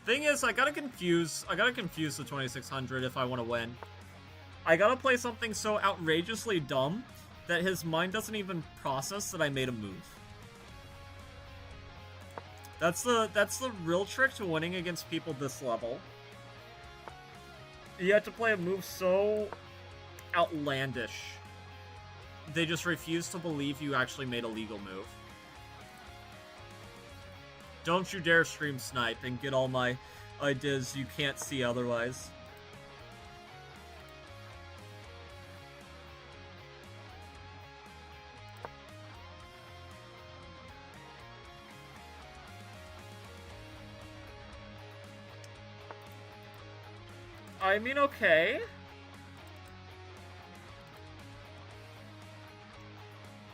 Thing is, I gotta confuse the 2600 if I want to win. I gotta play something so outrageously dumb that his mind doesn't even process that I made a move. That's the real trick to winning against people this level. You have to play a move so outlandish. They just refuse to believe you actually made a legal move. Don't you dare stream snipe and get all my ideas you can't see otherwise. I mean, okay.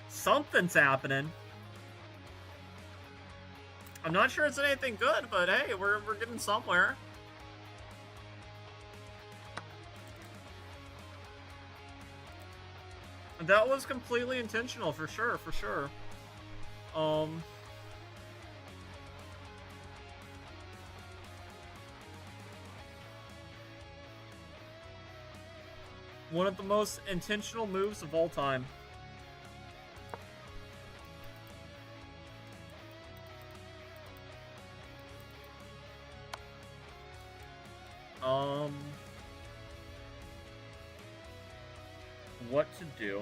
Something's happening. I'm not sure it's anything good, but hey, we're getting somewhere. That was completely intentional, for sure, for sure. One of the most intentional moves of all time. What to do?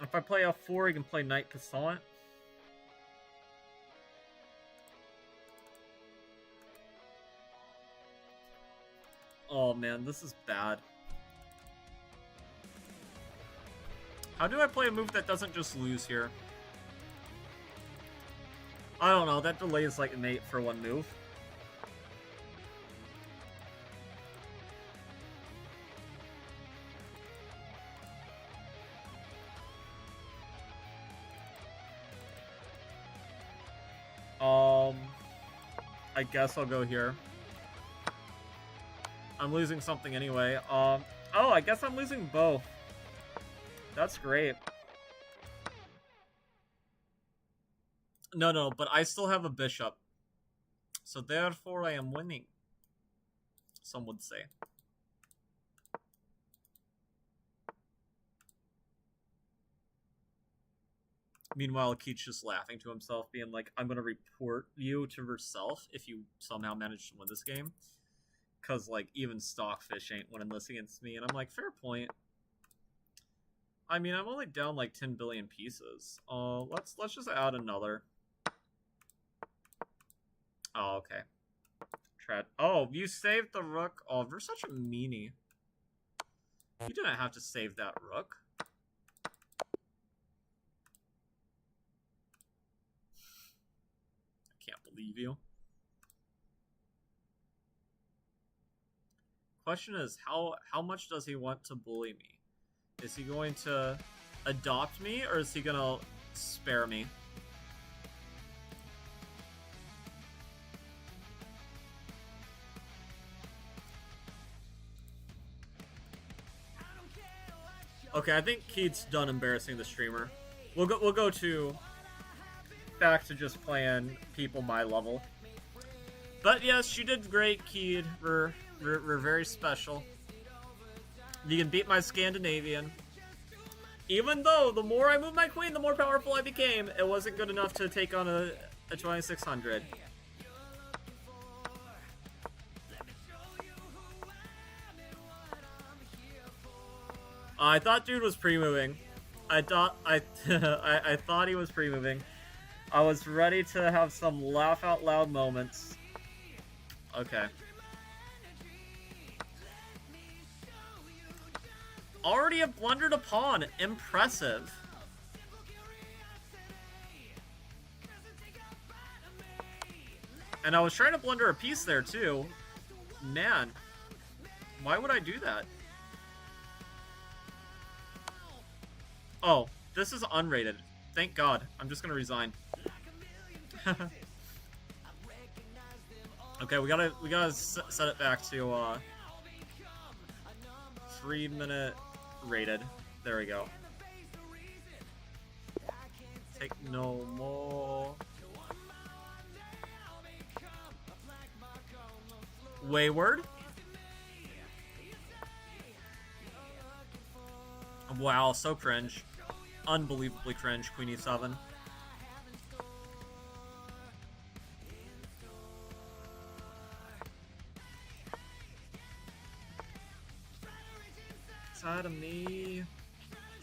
If I play F4, he can play Knight Passant. Oh man, this is bad. How do I play a move that doesn't just lose here? I don't know, that delays like mate for one move. I guess I'll go here. I'm losing something anyway. Oh, I guess I'm losing both. That's great. No, but I still have a bishop. So therefore I am winning. Some would say. Meanwhile, Keith's just laughing to himself, being like, I'm gonna report you to herself if you somehow manage to win this game. Cause like even Stockfish ain't winning this against me, and I'm like, fair point. I mean, I'm only down like 10 billion pieces. Let's just add another. Oh, okay. Oh, you saved the rook. Oh, you're such a meanie. You didn't have to save that rook. I can't believe you. Question is, how much does he want to bully me? Is he going to adopt me, or is he gonna spare me? Okay, I think Keith's done embarrassing the streamer. We'll go to back to just playing people my level. But yes, you did great, Keith. We're very special. You can beat my Scandinavian. Even though the more I moved my queen, the more powerful I became, it wasn't good enough to take on a 2600. I thought dude was pre-moving. I thought he was pre-moving. I was ready to have some laugh out loud moments. Okay. Already have blundered a pawn. Impressive. And I was trying to blunder a piece there too. Man, why would I do that? Oh, this is unrated. Thank God. I'm just gonna resign. Okay, we gotta set it back to 3-minute rated. There we go. Take no more. Wayward. Wow, so cringe. Unbelievably cringe, Queen E7. Side of me,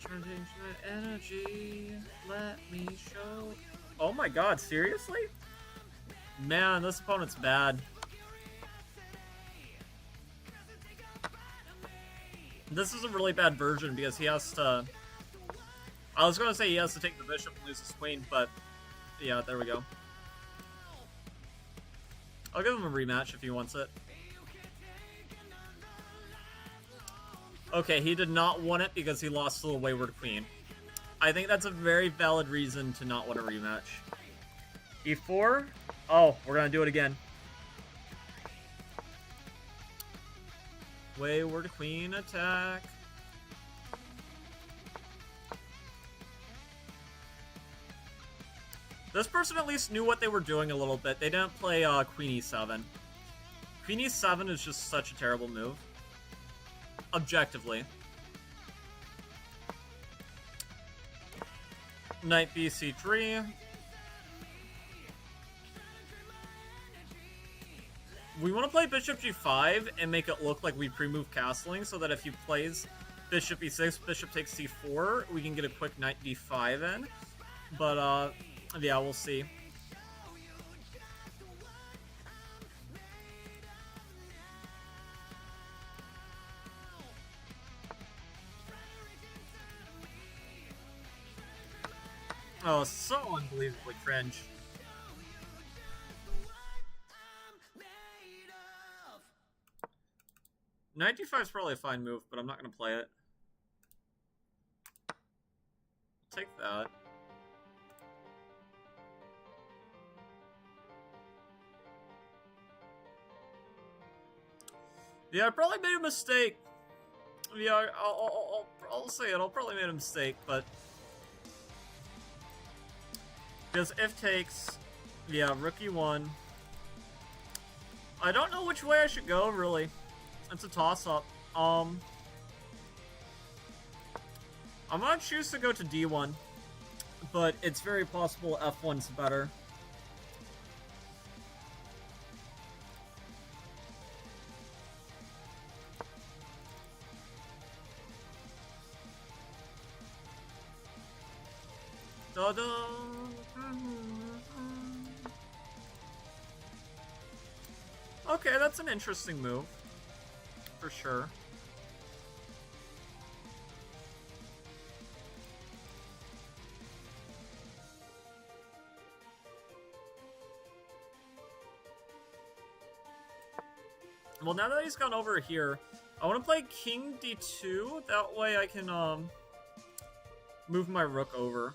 trying to change my energy. Let me show. Oh my God! Seriously? Man, this opponent's bad. This is a really bad version because he has to. I was gonna say he has to take the bishop and lose his queen, but yeah, there we go. I'll give him a rematch if he wants it. Okay, he did not want it because he lost to the Wayward Queen. I think that's a very valid reason to not want a rematch. E4? Oh, we're gonna do it again. Wayward Queen attack. This person at least knew what they were doing a little bit. They didn't play Queen E7. Queen E7 is just such a terrible move. Objectively. Knight BC3. We want to play Bishop G5 and make it look like we pre-move castling so that if he plays bishop e6, bishop takes c4. We can get a quick knight d5 in. But, yeah, we'll see. Oh, so unbelievably cringe. Knight d5 is probably a fine move, but I'm not going to play it. Take that. Yeah, I probably made a mistake. Yeah, I'll say it. I'll probably made a mistake, but because if takes, yeah, rook e1. I don't know which way I should go, really. It's a toss-up. I'm gonna choose to go to d1, but it's very possible f1's better. Da-da! Okay, that's an interesting move. For sure. Well, now that he's gone over here, I want to play king d2. That way I can, move my rook over.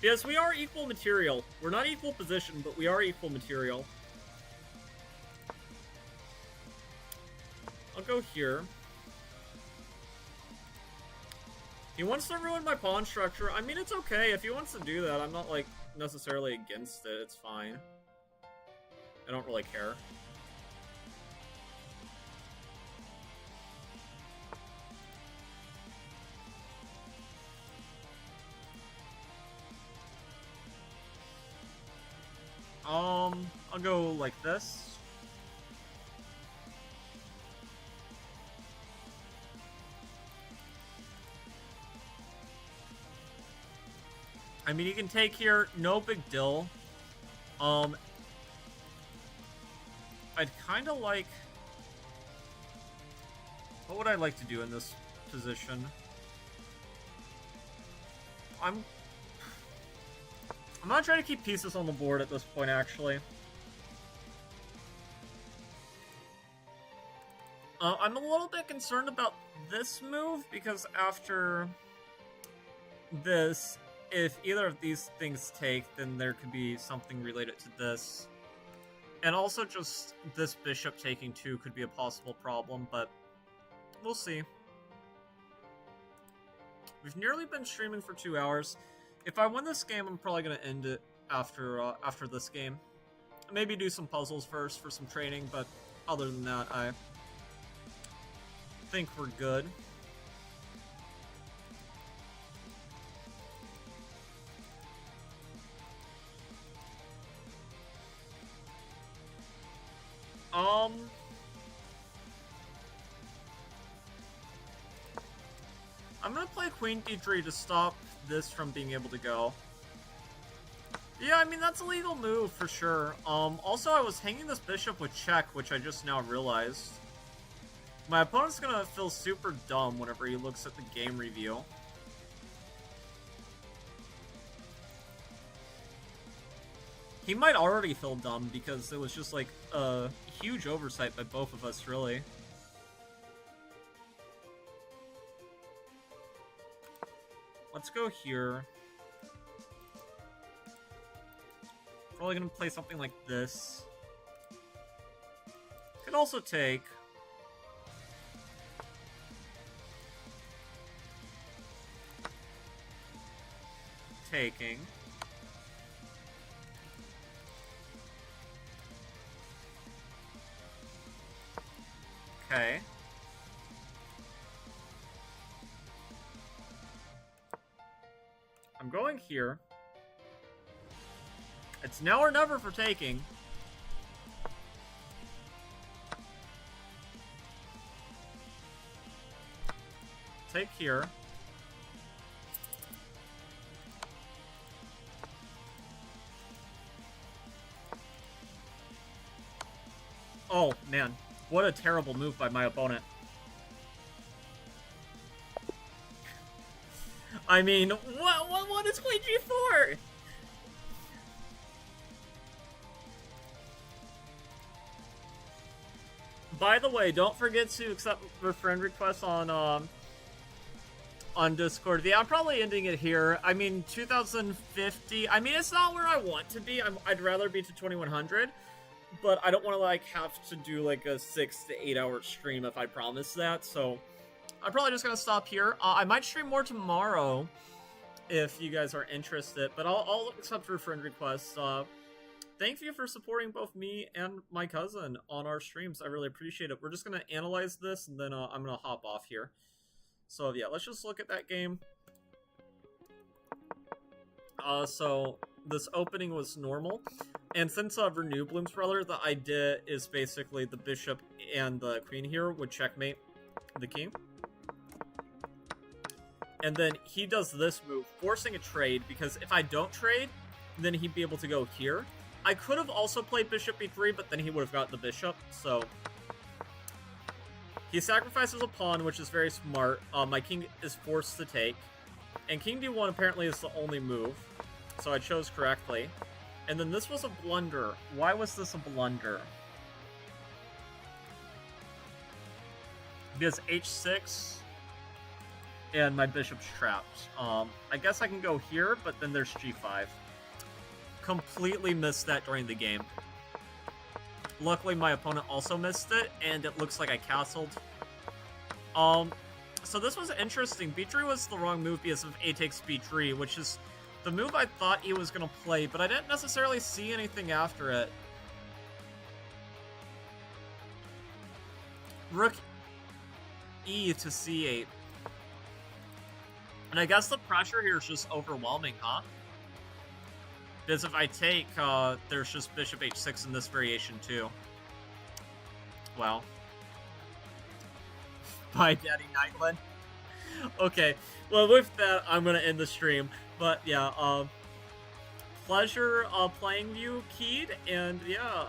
Yes, we are equal material. We're not equal position, but we are equal material. I'll go here. He wants to ruin my pawn structure. I mean, it's okay. If he wants to do that, I'm not, like, necessarily against it. It's fine. I don't really care. I'll go like this. I mean, you can take here, no big deal. I'd kind of like... What would I like to do in this position? I'm gonna try to keep pieces on the board at this point, actually. I'm a little bit concerned about this move, because after this, if either of these things take, then there could be something related to this. And also just this bishop taking too could be a possible problem, but we'll see. We've nearly been streaming for 2 hours. If I win this game, I'm probably going to end it after this game. Maybe do some puzzles first for some training, but other than that, I think we're good. I'm gonna play Queen d3 to stop this from being able to go. Yeah, I mean, that's a legal move for sure. Also, I was hanging this bishop with check, which I just now realized. My opponent's gonna feel super dumb whenever he looks at the game review. He might already feel dumb because it was just like a huge oversight by both of us, really. Let's go here. Probably gonna play something like this. Could also take. Taking. Okay. I'm going here. It's now or never for taking. take here. Oh, man. What a terrible move by my opponent. I mean, what is queen g4? By the way, don't forget to accept the friend request on Discord. Yeah, I'm probably ending it here. I mean, 2050. I mean, it's not where I want to be. I'd rather be to 2100, but I don't want to like have to do like a 6 to 8 hour stream if I promise that. So I'm probably just gonna stop here. I might stream more tomorrow if you guys are interested, but I'll accept your friend requests. Thank you for supporting both me and my cousin on our streams. I really appreciate it. We're just going to analyze this, and then I'm going to hop off here. So, yeah, let's just look at that game. So, this opening was normal. And since Renew Bloom's brother, the idea is basically the bishop and the queen here would checkmate the king. And then he does this move, forcing a trade, because if I don't trade, then he'd be able to go here. I could have also played bishop e3, but then he would have gotten the bishop, so... He sacrifices a pawn, which is very smart. My king is forced to take. And king d1 apparently is the only move, so I chose correctly. And then this was a blunder. Why was this a blunder? Because h6, and my bishop's trapped. I guess I can go here, but then there's g5. Completely missed that during the game. Luckily, my opponent also missed it, and it looks like I castled. So this was interesting. b3 was the wrong move because of a takes b3, which is the move I thought he was going to play, but I didn't necessarily see anything after it. Rook e to c8. And I guess the pressure here is just overwhelming, huh? Because if I take, there's just bishop h6 in this variation too. Wow. Bye, Daddy Nightland. Okay, well with that, I'm gonna end the stream. But yeah, pleasure playing you, Keed, and yeah.